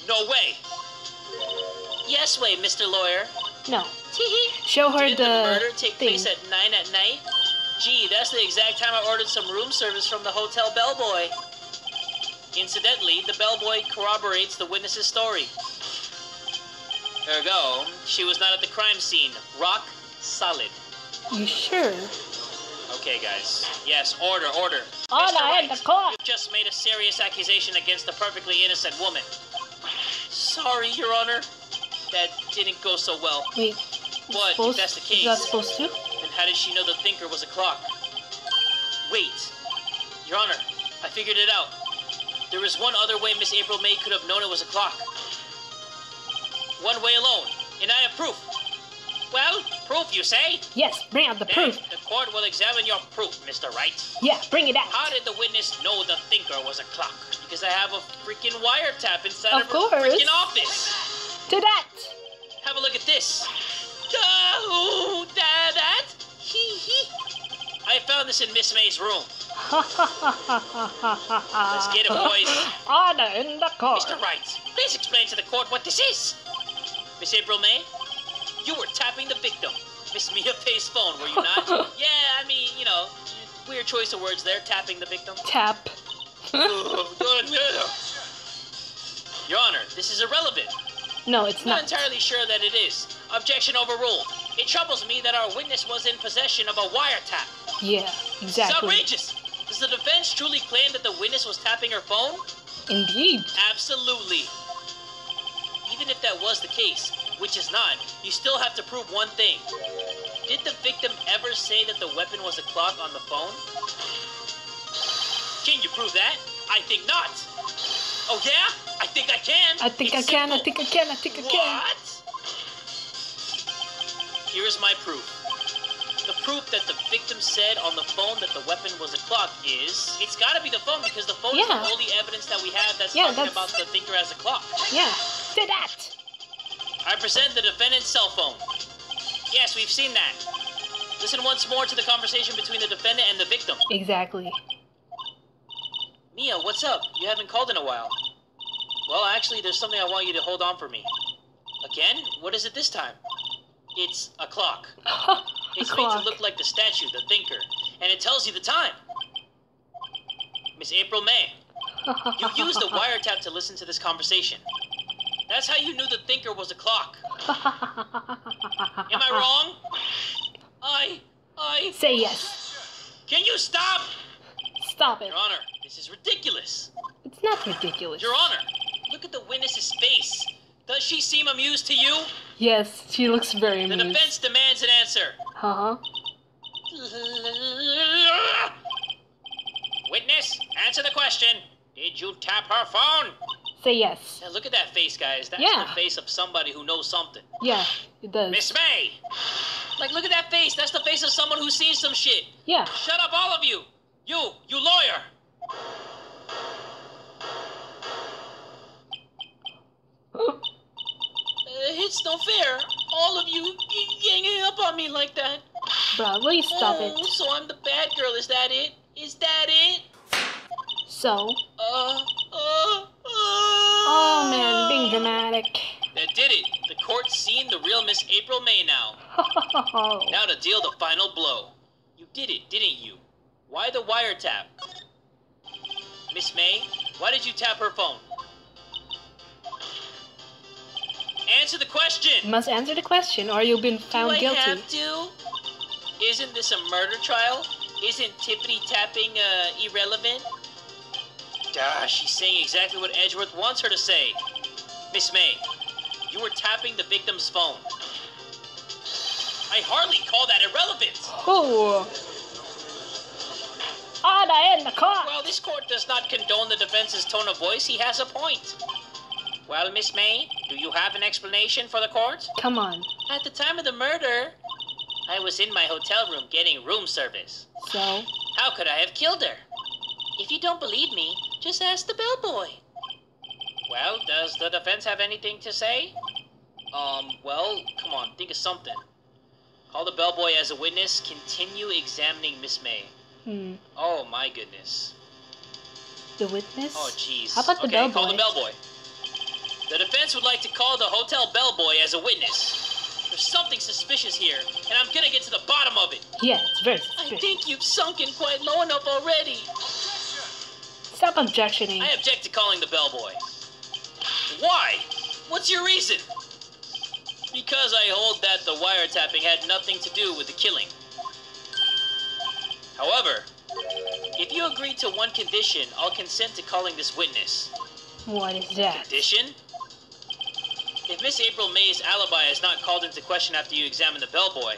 [SPEAKER 2] No way. Yes way, Mr. Lawyer.
[SPEAKER 1] No. Show her
[SPEAKER 2] Did the murder
[SPEAKER 1] the
[SPEAKER 2] take
[SPEAKER 1] thing.
[SPEAKER 2] place at 9 at night? Gee, that's the exact time I ordered some room service from the hotel bellboy. Incidentally, the bellboy corroborates the witness's story. Ergo, she was not at the crime scene. Rock solid.
[SPEAKER 1] You sure?
[SPEAKER 2] Okay, guys. Yes, order.
[SPEAKER 1] Order
[SPEAKER 2] Mr. Wright,
[SPEAKER 1] in the court.
[SPEAKER 2] you've just made a serious accusation against a perfectly innocent woman. Sorry, Your Honor. That didn't go so well.
[SPEAKER 1] Wait.
[SPEAKER 2] What, if that's the case?
[SPEAKER 1] Is that supposed to?
[SPEAKER 2] Then how did she know the thinker was a clock? Wait. Your Honor, I figured it out. There is one other way Miss April May could have known it was a clock. One way alone. and I have proof. Well, proof, you say?
[SPEAKER 1] Yes, bring out the
[SPEAKER 2] Then
[SPEAKER 1] proof.
[SPEAKER 2] the court will examine your proof, Mr. Wright.
[SPEAKER 1] Yeah, bring it out.
[SPEAKER 2] How did the witness know the thinker was a clock? Because I have a freaking wiretap inside of her
[SPEAKER 1] course.
[SPEAKER 2] freaking office.
[SPEAKER 1] To that.
[SPEAKER 2] Have a look at this. Oh, that? I found this in Miss May's room. Let's get it, boys.
[SPEAKER 1] Order in the court.
[SPEAKER 2] Mr. Wright, please explain to the court what this is. Miss April May, you were tapping the victim. Miss Mia Fay's phone, were you not? Yeah, I mean, you know, weird choice of words there, tapping the victim.
[SPEAKER 1] Tap.
[SPEAKER 2] Your Honor, this is irrelevant.
[SPEAKER 1] No, it's
[SPEAKER 2] I'm not
[SPEAKER 1] not.
[SPEAKER 2] entirely sure that it is. Objection overruled. It troubles me that our witness was in possession of a wiretap.
[SPEAKER 1] Yeah,
[SPEAKER 2] It's
[SPEAKER 1] exactly.
[SPEAKER 2] outrageous. Does the defense truly claim that the witness was tapping her phone?
[SPEAKER 1] Indeed.
[SPEAKER 2] Absolutely. Even if that was the case, which is not, you still have to prove one thing. Did the victim ever say that the weapon was a clock on the phone? Can you prove that? I think not. Oh yeah? I think I can.
[SPEAKER 1] I think I
[SPEAKER 2] It's
[SPEAKER 1] can, I
[SPEAKER 2] simple.
[SPEAKER 1] think I can, I think I can.
[SPEAKER 2] What? Here is my proof. The proof that the victim said on the phone that the weapon was a clock is... It's gotta be the phone because the phone is the
[SPEAKER 1] Yeah.
[SPEAKER 2] only evidence that we have that's
[SPEAKER 1] Yeah,
[SPEAKER 2] talking
[SPEAKER 1] that's-
[SPEAKER 2] about the thinker as a clock.
[SPEAKER 1] Yeah, to that.
[SPEAKER 2] I present the defendant's cell phone. Yes, we've seen that. Listen once more to the conversation between the defendant and the victim.
[SPEAKER 1] Exactly.
[SPEAKER 2] Mia, what's up? You haven't called in a while. Well, actually, there's something I want you to hold on for me. Again? What is it this time? It's a clock. It's made to
[SPEAKER 1] clock.
[SPEAKER 2] look like the statue, the thinker, and it tells you the time. Miss April May, you used a wiretap to listen to this conversation. That's how you knew the thinker was a clock. Am I wrong? I...
[SPEAKER 1] Say yes.
[SPEAKER 2] Can you stop?
[SPEAKER 1] Stop it.
[SPEAKER 2] Your Honor, this is ridiculous.
[SPEAKER 1] It's not ridiculous.
[SPEAKER 2] Your Honor, look at the witness's face. Does she seem amused to you?
[SPEAKER 1] Yes, she looks very
[SPEAKER 2] The
[SPEAKER 1] amused.
[SPEAKER 2] defense demands an answer.
[SPEAKER 1] Uh-huh.
[SPEAKER 2] Witness, answer the question. Did you tap her phone?
[SPEAKER 1] Say yes.
[SPEAKER 2] Now look at that face, guys. That's
[SPEAKER 1] Yeah.
[SPEAKER 2] the face of somebody who knows something.
[SPEAKER 1] Yeah, it does.
[SPEAKER 2] Miss May! Like, look at that face. That's the face of someone who's seen some shit.
[SPEAKER 1] Yeah.
[SPEAKER 2] Shut up, all of you. You lawyer. It's no fair. All of you ganging up on me like that.
[SPEAKER 1] Bro, will you stop
[SPEAKER 2] Oh,
[SPEAKER 1] it?
[SPEAKER 2] so I'm the bad girl. Is that it? Is that it?
[SPEAKER 1] So?
[SPEAKER 2] Oh
[SPEAKER 1] Oh man, being dramatic.
[SPEAKER 2] That did it. The court's seen the real Miss April May now. Now to deal the final blow. You did it, didn't you? Why the wiretap? Miss May, why did you tap her phone? Answer the question!
[SPEAKER 1] You must answer the question or you've been found
[SPEAKER 2] Do I
[SPEAKER 1] guilty.
[SPEAKER 2] have to? Isn't this a murder trial? Isn't tippity tapping irrelevant? Duh, she's saying exactly what Edgeworth wants her to say. Miss May, you were tapping the victim's phone. I hardly call that irrelevant.
[SPEAKER 1] Oh. Order in the court.
[SPEAKER 2] While this court does not condone the defense's tone of voice, he has a point. Well, Miss May, do you have an explanation for the court?
[SPEAKER 1] Come on.
[SPEAKER 2] At the time of the murder, I was in my hotel room getting room service.
[SPEAKER 1] So?
[SPEAKER 2] How could I have killed her? If you don't believe me, just ask the bellboy. Well, does the defense have anything to say? Well, come on, think of something. Call the bellboy as a witness, continue examining Miss May. Oh my goodness.
[SPEAKER 1] The witness?
[SPEAKER 2] Oh jeez.
[SPEAKER 1] How about the
[SPEAKER 2] Okay,
[SPEAKER 1] bellboy?
[SPEAKER 2] call the bellboy. The defense would like to call the hotel bellboy as a witness. There's something suspicious here, and I'm gonna get to the bottom of it.
[SPEAKER 1] Yeah, it's very
[SPEAKER 2] I
[SPEAKER 1] suspicious.
[SPEAKER 2] think you've sunken quite low enough already.
[SPEAKER 1] Stop objectioning.
[SPEAKER 2] I object to calling the bellboy. Why? What's your reason? Because I hold that the wiretapping had nothing to do with the killing. However, if you agree to one condition, I'll consent to calling this witness.
[SPEAKER 1] What is that?
[SPEAKER 2] Condition? If Miss April May's alibi is not called into question after you examine the bellboy,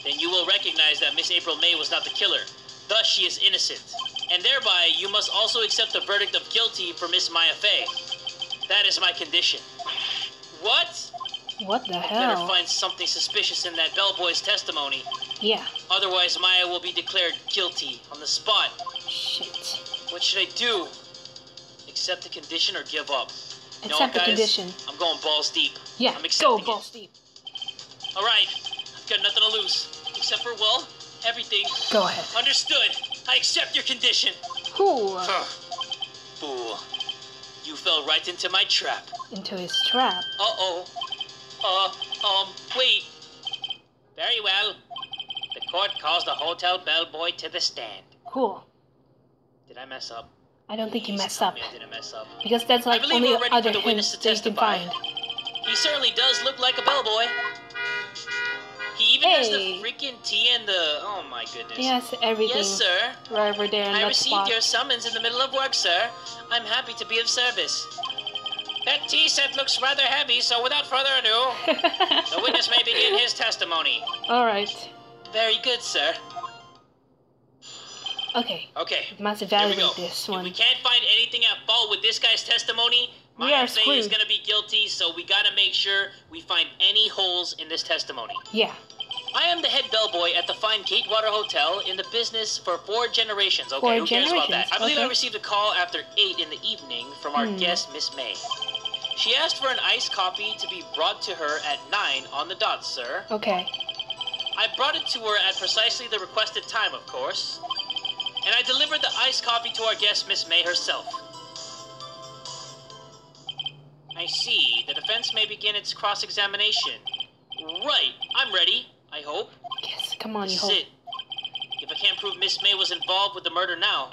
[SPEAKER 2] then you will recognize that Miss April May was not the killer. Thus, she is innocent. And thereby, you must also accept the verdict of guilty for Miss Maya Fey. That is my condition. What?
[SPEAKER 1] What the
[SPEAKER 2] I
[SPEAKER 1] hell?
[SPEAKER 2] better find something suspicious in that bellboy's testimony.
[SPEAKER 1] Yeah.
[SPEAKER 2] Otherwise, Maya will be declared guilty on the spot.
[SPEAKER 1] Shit.
[SPEAKER 2] What should I do? Accept the condition or give up? You know
[SPEAKER 1] Accept
[SPEAKER 2] what,
[SPEAKER 1] the
[SPEAKER 2] guys?
[SPEAKER 1] condition.
[SPEAKER 2] I'm going balls deep.
[SPEAKER 1] Yeah,
[SPEAKER 2] I'm accepting
[SPEAKER 1] go balls deep.
[SPEAKER 2] Alright, I've got nothing to lose. Except for, well, everything.
[SPEAKER 1] Go ahead.
[SPEAKER 2] Understood. I accept your condition.
[SPEAKER 1] Who?
[SPEAKER 2] Fool. You fell right into my trap.
[SPEAKER 1] Into his trap.
[SPEAKER 2] Uh-oh. Wait. Very well. The court calls the hotel bellboy to the stand.
[SPEAKER 1] Cool.
[SPEAKER 2] Did I mess up?
[SPEAKER 1] I don't think you
[SPEAKER 2] Please
[SPEAKER 1] messed
[SPEAKER 2] tell
[SPEAKER 1] up.
[SPEAKER 2] me I didn't mess up.
[SPEAKER 1] Because that's like
[SPEAKER 2] I believe
[SPEAKER 1] only
[SPEAKER 2] we're ready
[SPEAKER 1] other
[SPEAKER 2] for the witness
[SPEAKER 1] hint
[SPEAKER 2] to
[SPEAKER 1] that you can
[SPEAKER 2] testify.
[SPEAKER 1] find.
[SPEAKER 2] He certainly does look like a bellboy. He even has the
[SPEAKER 1] Hey.
[SPEAKER 2] freaking tea and the... Oh my goodness.
[SPEAKER 1] He has everything
[SPEAKER 2] Yes, sir.
[SPEAKER 1] right over there in
[SPEAKER 2] I
[SPEAKER 1] that
[SPEAKER 2] received
[SPEAKER 1] spot.
[SPEAKER 2] your summons in the middle of work, sir. I'm happy to be of service. That tea set looks rather heavy, so without further ado, the witness may begin his testimony.
[SPEAKER 1] Alright.
[SPEAKER 2] Very good, sir.
[SPEAKER 1] Okay.
[SPEAKER 2] Okay,
[SPEAKER 1] Must
[SPEAKER 2] here we go.
[SPEAKER 1] evaluate this
[SPEAKER 2] If we
[SPEAKER 1] one.
[SPEAKER 2] can't find anything at fault with this guy's testimony,
[SPEAKER 1] We
[SPEAKER 2] my
[SPEAKER 1] are
[SPEAKER 2] FA is
[SPEAKER 1] screwed.
[SPEAKER 2] gonna be guilty, so we gotta make sure we find any holes in this testimony.
[SPEAKER 1] Yeah.
[SPEAKER 2] I am the head bellboy at the fine Gatewater Hotel in the business for 4 generations. Okay,
[SPEAKER 1] 4
[SPEAKER 2] who cares about that?
[SPEAKER 1] generations,
[SPEAKER 2] I believe I
[SPEAKER 1] okay.
[SPEAKER 2] received a call after 8 in the evening from our guest, Miss May. She asked for an iced coffee to be brought to her at 9 on the dot, sir.
[SPEAKER 1] Okay.
[SPEAKER 2] I brought it to her at precisely the requested time, of course. And I delivered the iced coffee to our guest, Miss May herself. I see. The defense may begin its cross-examination. Right. I'm ready, I hope.
[SPEAKER 1] Yes, come on, you
[SPEAKER 2] This is
[SPEAKER 1] hope.
[SPEAKER 2] it. If I can't prove Miss May was involved with the murder now,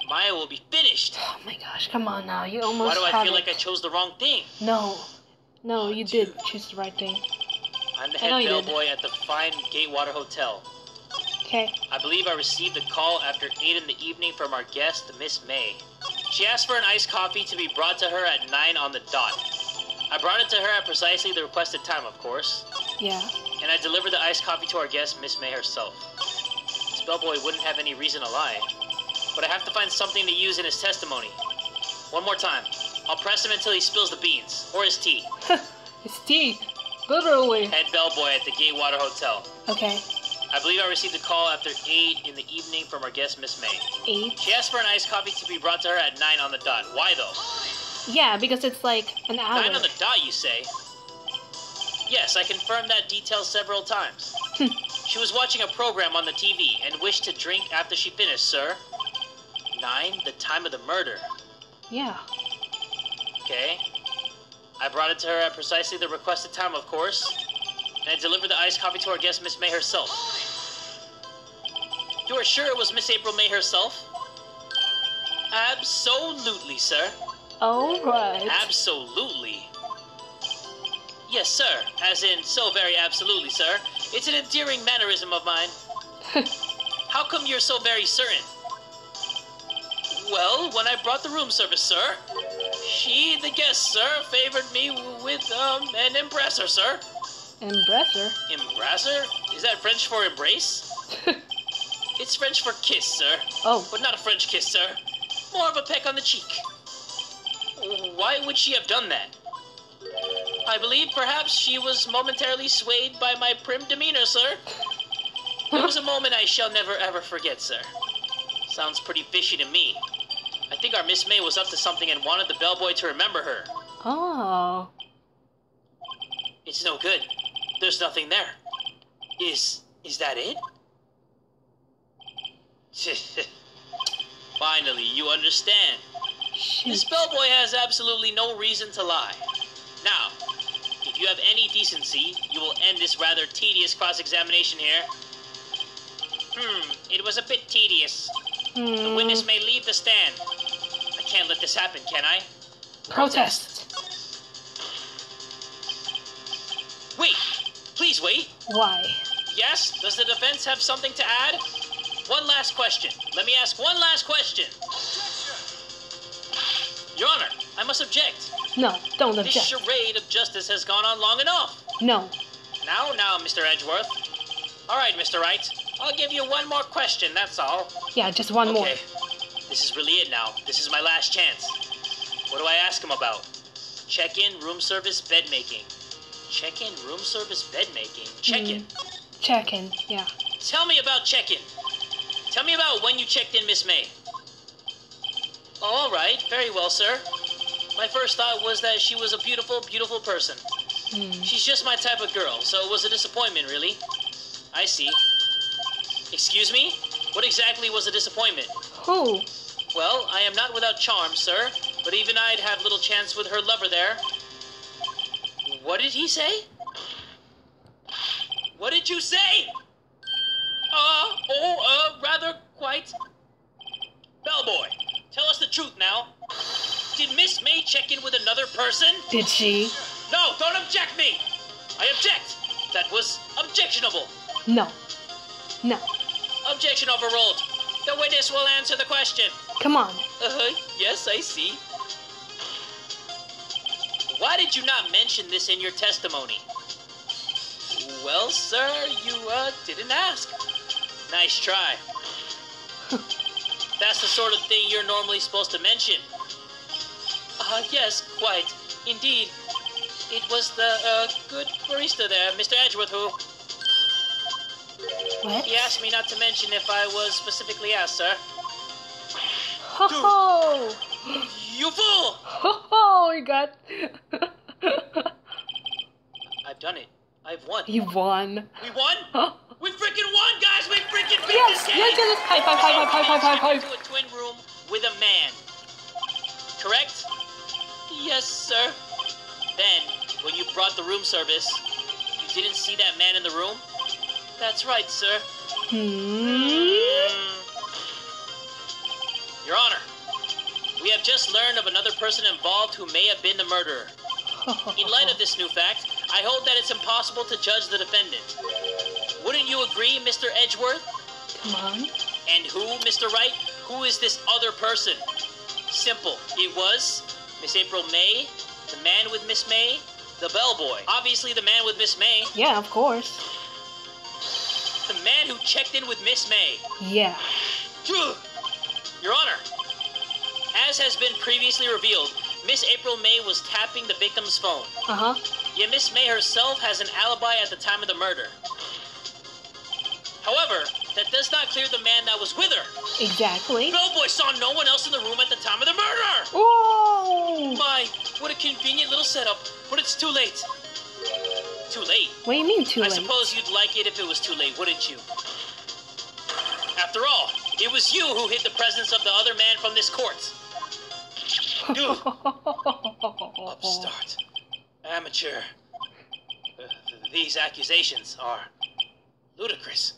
[SPEAKER 2] Maya will be finished.
[SPEAKER 1] Oh my gosh, come on now. You almost
[SPEAKER 2] Why do I
[SPEAKER 1] have
[SPEAKER 2] feel
[SPEAKER 1] it.
[SPEAKER 2] like I chose the wrong thing?
[SPEAKER 1] No. No, you did choose the right thing.
[SPEAKER 2] I'm the
[SPEAKER 1] I know
[SPEAKER 2] head
[SPEAKER 1] you did.
[SPEAKER 2] bellboy at the fine Gatewater Hotel.
[SPEAKER 1] Okay.
[SPEAKER 2] I believe I received a call after 8 in the evening from our guest, Miss May. She asked for an iced coffee to be brought to her at 9 on the dot. I brought it to her at precisely the requested time, of course.
[SPEAKER 1] Yeah.
[SPEAKER 2] And I delivered the iced coffee to our guest, Miss May herself. This bellboy wouldn't have any reason to lie. But I have to find something to use in his testimony. One more time. I'll press him until he spills the beans. Or his tea.
[SPEAKER 1] His teeth. Literally.
[SPEAKER 2] Head bellboy at the Gatewater Hotel.
[SPEAKER 1] Okay.
[SPEAKER 2] I believe I received a call after 8 in the evening from our guest, Miss May.
[SPEAKER 1] 8.
[SPEAKER 2] She asked for an iced coffee to be brought to her at 9 on the dot. Why, though?
[SPEAKER 1] Yeah, because it's like an hour.
[SPEAKER 2] 9 on the dot, you say? Yes, I confirmed that detail several times. She was watching a program on the TV and wished to drink after she finished, sir. 9, the time of the murder.
[SPEAKER 1] Yeah.
[SPEAKER 2] Okay. I brought it to her at precisely the requested time, of course. And I delivered the iced coffee to our guest, Miss May herself. You are sure it was Miss April May herself? Absolutely, sir.
[SPEAKER 1] Alright.
[SPEAKER 2] Absolutely. Yes, sir. As in, so very absolutely, sir. It's an endearing mannerism of mine. How come you're so very certain? Well, when I brought the room service, sir, she, the guest, sir, favored me with, an embrasser, sir.
[SPEAKER 1] Embrasser?
[SPEAKER 2] Embrasser? Is that French for embrace? It's French for kiss, sir.
[SPEAKER 1] Oh.
[SPEAKER 2] But not a French kiss, sir. More of a peck on the cheek. Why would she have done that? I believe perhaps she was momentarily swayed by my prim demeanor, sir. It was a moment I shall never ever forget, sir. Sounds pretty fishy to me. I think our Miss May was up to something and wanted the bellboy to remember her.
[SPEAKER 1] Oh.
[SPEAKER 2] It's no good. There's nothing there. Is that it? Finally, you understand. This
[SPEAKER 1] Shoot.
[SPEAKER 2] bellboy has absolutely no reason to lie. Now, if you have any decency, you will end this rather tedious cross-examination here. It was a bit tedious. The witness may leave the stand. I can't let this happen, can I?
[SPEAKER 1] Protest.
[SPEAKER 2] Wait! Please wait!
[SPEAKER 1] Why?
[SPEAKER 2] Yes? Does the defense have something to add? One last question. Let me ask one last question. Your Honor, I must object.
[SPEAKER 1] No, don't
[SPEAKER 2] This
[SPEAKER 1] object.
[SPEAKER 2] charade of justice has gone on long enough.
[SPEAKER 1] No.
[SPEAKER 2] Now, Mr. Edgeworth. All right, Mr. Wright. I'll give you one more question, that's all.
[SPEAKER 1] Yeah, just one more.
[SPEAKER 2] Okay. This is really it now. This is my last chance. What do I ask him about? Check-in, room service, bed making. Check-in, room service, bed making. Check-in.
[SPEAKER 1] Check-in, yeah.
[SPEAKER 2] Tell me about check-in. Tell me about when you checked in, Miss May. Oh, all right. Very well, sir. My first thought was that she was a beautiful, beautiful person. She's just my type of girl, so it was a disappointment, really. I see. Excuse me? What exactly was a disappointment?
[SPEAKER 1] Who?
[SPEAKER 2] Well, I am not without charm, sir, but even I'd have little chance with her lover there. What did he say? What did you say? Rather quite. Bellboy, tell us the truth now. Did Miss May check in with another person?
[SPEAKER 1] Did she?
[SPEAKER 2] No, don't object me! I object! That was objectionable.
[SPEAKER 1] No. No.
[SPEAKER 2] Objection overruled. The witness will answer the question.
[SPEAKER 1] Come on.
[SPEAKER 2] Yes, I see. Why did you not mention this in your testimony? Well, sir, you, didn't ask. Nice try. That's the sort of thing you're normally supposed to mention. Yes, quite. Indeed. It was the, good barista there, Mr. Edgeworth, who...
[SPEAKER 1] What?
[SPEAKER 2] He asked me not to mention if I was specifically asked, sir.
[SPEAKER 1] Ho ho!
[SPEAKER 2] You fool!
[SPEAKER 1] Ho ho! You got...
[SPEAKER 2] I've done it. I've won.
[SPEAKER 1] You won.
[SPEAKER 2] We won?
[SPEAKER 1] Huh?
[SPEAKER 2] We freaking won, guys! We freaking beat
[SPEAKER 1] Yes!
[SPEAKER 2] this game!
[SPEAKER 1] Yes! High five! High five! High five! High five!
[SPEAKER 2] Into a twin room with a man. Correct? Yes, sir. Then, when you brought the room service, you didn't see that man in the room? That's right, sir. Your Honor, we have just learned of another person involved who may have been the murderer. In light of this new fact, I hold that it's impossible to judge the defendant. Wouldn't you agree, Mr. Edgeworth?
[SPEAKER 1] Come on.
[SPEAKER 2] And who, Mr. Wright? Who is this other person? Simple. It was Miss April May, the man with Miss May, the bellboy. Obviously the man with Miss May.
[SPEAKER 1] Yeah, of course.
[SPEAKER 2] The man who checked in with Miss May.
[SPEAKER 1] Yeah.
[SPEAKER 2] Your Honor, as has been previously revealed, Miss April May was tapping the victim's phone.
[SPEAKER 1] Uh-huh.
[SPEAKER 2] Yet Miss May herself has an alibi at the time of the murder. However, that does not clear the man that was with her.
[SPEAKER 1] Exactly.
[SPEAKER 2] Bellboy saw no one else in the room at the time of the murder!
[SPEAKER 1] Oh!
[SPEAKER 2] My, what a convenient little setup, but it's too late. Too late?
[SPEAKER 1] What do you mean too late?
[SPEAKER 2] I suppose you'd like it if it was too late, wouldn't you? After all, it was you who hid the presence of the other man from this court. Upstart. Amateur. These accusations are ludicrous.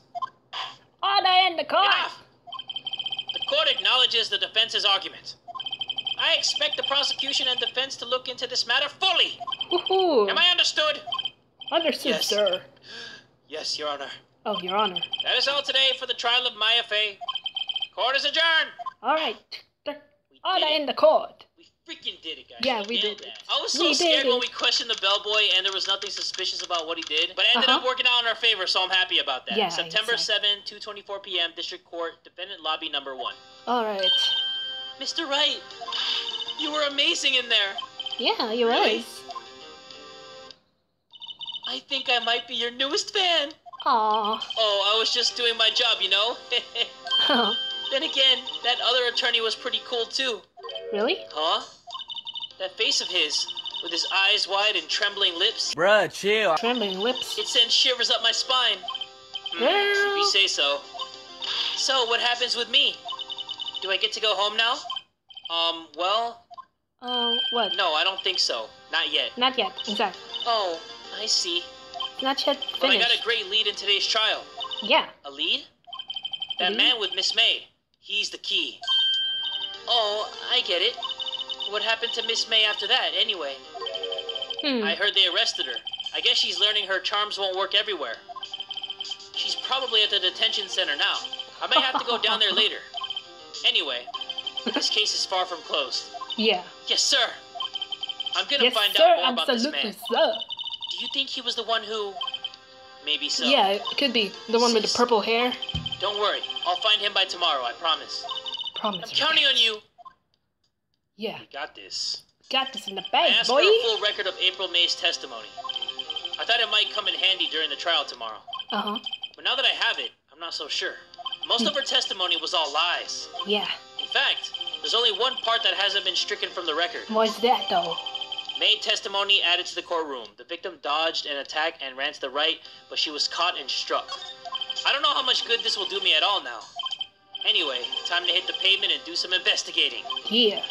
[SPEAKER 1] Order in the court!
[SPEAKER 2] Enough! The court acknowledges the defense's argument. I expect the prosecution and defense to look into this matter fully.
[SPEAKER 1] Woohoo!
[SPEAKER 2] Am I understood?
[SPEAKER 1] Understood,
[SPEAKER 2] Yes.
[SPEAKER 1] sir.
[SPEAKER 2] Yes, Your Honor.
[SPEAKER 1] Oh, Your Honor.
[SPEAKER 2] That is all today for the trial of Maya Fey. Court is adjourned.
[SPEAKER 1] All right. Order
[SPEAKER 2] did it.
[SPEAKER 1] in the court.
[SPEAKER 2] We freaking did it, guys.
[SPEAKER 1] Yeah, we
[SPEAKER 2] nailed
[SPEAKER 1] did it.
[SPEAKER 2] that. I was so
[SPEAKER 1] We
[SPEAKER 2] scared
[SPEAKER 1] did
[SPEAKER 2] when
[SPEAKER 1] it.
[SPEAKER 2] we questioned the bellboy and there was nothing suspicious about what he did. But it ended up working out in our favor, so I'm happy about that.
[SPEAKER 1] Yeah,
[SPEAKER 2] September
[SPEAKER 1] exactly.
[SPEAKER 2] 7, 2:24 p.m., District Court, Defendant Lobby Number 1.
[SPEAKER 1] All right.
[SPEAKER 2] Mr. Wright, you were amazing in there.
[SPEAKER 1] Yeah, you
[SPEAKER 2] Really?
[SPEAKER 1] was.
[SPEAKER 2] I think I might be your newest fan.
[SPEAKER 1] Aw.
[SPEAKER 2] Oh, I was just doing my job, you know? Then again, that other attorney was pretty cool, too.
[SPEAKER 1] Really?
[SPEAKER 2] Huh? That face of his, with his eyes wide and trembling lips,
[SPEAKER 3] Bruh, chill.
[SPEAKER 1] Trembling lips.
[SPEAKER 2] it sends shivers up my spine. If
[SPEAKER 1] Girl.
[SPEAKER 2] you say so. So, what happens with me? Do I get to go home now? Well,
[SPEAKER 1] What?
[SPEAKER 2] no, I don't think so. Not yet.
[SPEAKER 1] Not yet. Exactly.
[SPEAKER 2] Oh, I see.
[SPEAKER 1] Not yet
[SPEAKER 2] But I got
[SPEAKER 1] finished.
[SPEAKER 2] a great lead in today's trial.
[SPEAKER 1] Yeah.
[SPEAKER 2] A lead? That
[SPEAKER 1] Lead?
[SPEAKER 2] man with Miss May. He's the key. Oh, I get it. What happened to Miss May after that, anyway? I heard they arrested her. I guess she's learning her charms won't work everywhere. She's probably at the detention center now. I might have to go down there later. Anyway, this case is far from closed.
[SPEAKER 1] Yeah.
[SPEAKER 2] Yes, sir. I'm gonna
[SPEAKER 1] Yes,
[SPEAKER 2] find
[SPEAKER 1] sir.
[SPEAKER 2] out more about this
[SPEAKER 1] Absolutely,
[SPEAKER 2] man.
[SPEAKER 1] sir.
[SPEAKER 2] Do you think he was the one who... Maybe so.
[SPEAKER 1] Yeah, it could be the one with the purple hair.
[SPEAKER 2] Don't worry. I'll find him by tomorrow, I promise.
[SPEAKER 1] Promise.
[SPEAKER 2] I'm counting on you.
[SPEAKER 1] Yeah.
[SPEAKER 2] We got this.
[SPEAKER 1] Got this in the
[SPEAKER 2] I
[SPEAKER 1] bag,
[SPEAKER 2] asked
[SPEAKER 1] boy.
[SPEAKER 2] for a full record of April May's testimony. it might come in handy during the trial tomorrow.
[SPEAKER 1] Uh-huh.
[SPEAKER 2] But now that I have it, I'm not so sure. Most of her testimony was all lies.
[SPEAKER 1] Yeah.
[SPEAKER 2] In fact, there's only one part that hasn't been stricken from the record.
[SPEAKER 1] What's that, though?
[SPEAKER 2] Main testimony added to the courtroom. The victim dodged an attack and ran to the right, but she was caught and struck. I don't know how much good this will do me at all now. Anyway, time to hit the pavement and do some investigating.
[SPEAKER 1] Yeah.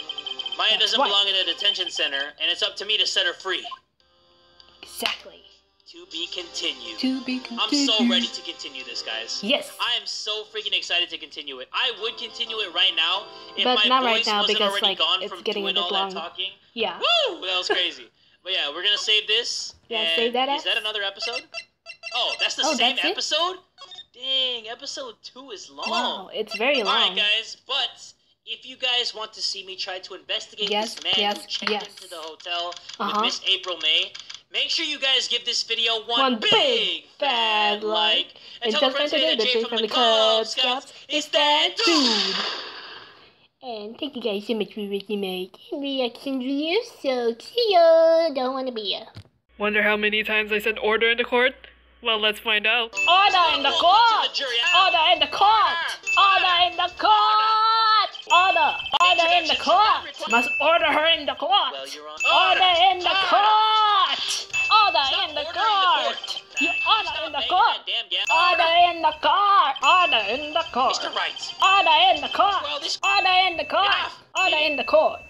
[SPEAKER 2] Maya doesn't belong in a detention center, and it's up to me to set her free.
[SPEAKER 1] Exactly.
[SPEAKER 2] To be continued.
[SPEAKER 1] To be continued.
[SPEAKER 2] I'm so ready to continue this, guys.
[SPEAKER 1] Yes.
[SPEAKER 2] I am so freaking excited to continue it. I would continue it right now if
[SPEAKER 1] but
[SPEAKER 2] my
[SPEAKER 1] not
[SPEAKER 2] voice
[SPEAKER 1] right now
[SPEAKER 2] wasn't
[SPEAKER 1] because
[SPEAKER 2] already
[SPEAKER 1] like
[SPEAKER 2] gone
[SPEAKER 1] it's
[SPEAKER 2] from
[SPEAKER 1] getting
[SPEAKER 2] doing
[SPEAKER 1] a bit
[SPEAKER 2] all
[SPEAKER 1] long.
[SPEAKER 2] that talking.
[SPEAKER 1] Yeah.
[SPEAKER 2] Woo! That was crazy. But yeah, we're gonna save this.
[SPEAKER 1] Yeah, save that.
[SPEAKER 2] Is that another episode? Oh, that's the same episode? Dang, episode 2 is long.
[SPEAKER 1] Wow, it's very long.
[SPEAKER 2] Alright, guys, but if you guys want to see me try to investigate this man who checked into the hotel with Miss April May, make sure you guys give this video one big fat like. And tell a friend today that Jay from the Kubz is that dude.
[SPEAKER 1] And thank you guys so much for watching my reaction video. So see ya. Don't wanna be ya.
[SPEAKER 3] Wonder how many times I said order in the court? Well, let's find out.
[SPEAKER 1] Order in the court! Order in the court! Order in the court! Order in the court! Must order her in the court! Order in the court! Order in the court! You order in the court! Order in the court! Order in the court!
[SPEAKER 2] Mr. Wright!
[SPEAKER 1] Order in the court! Order in the court! Order in the court!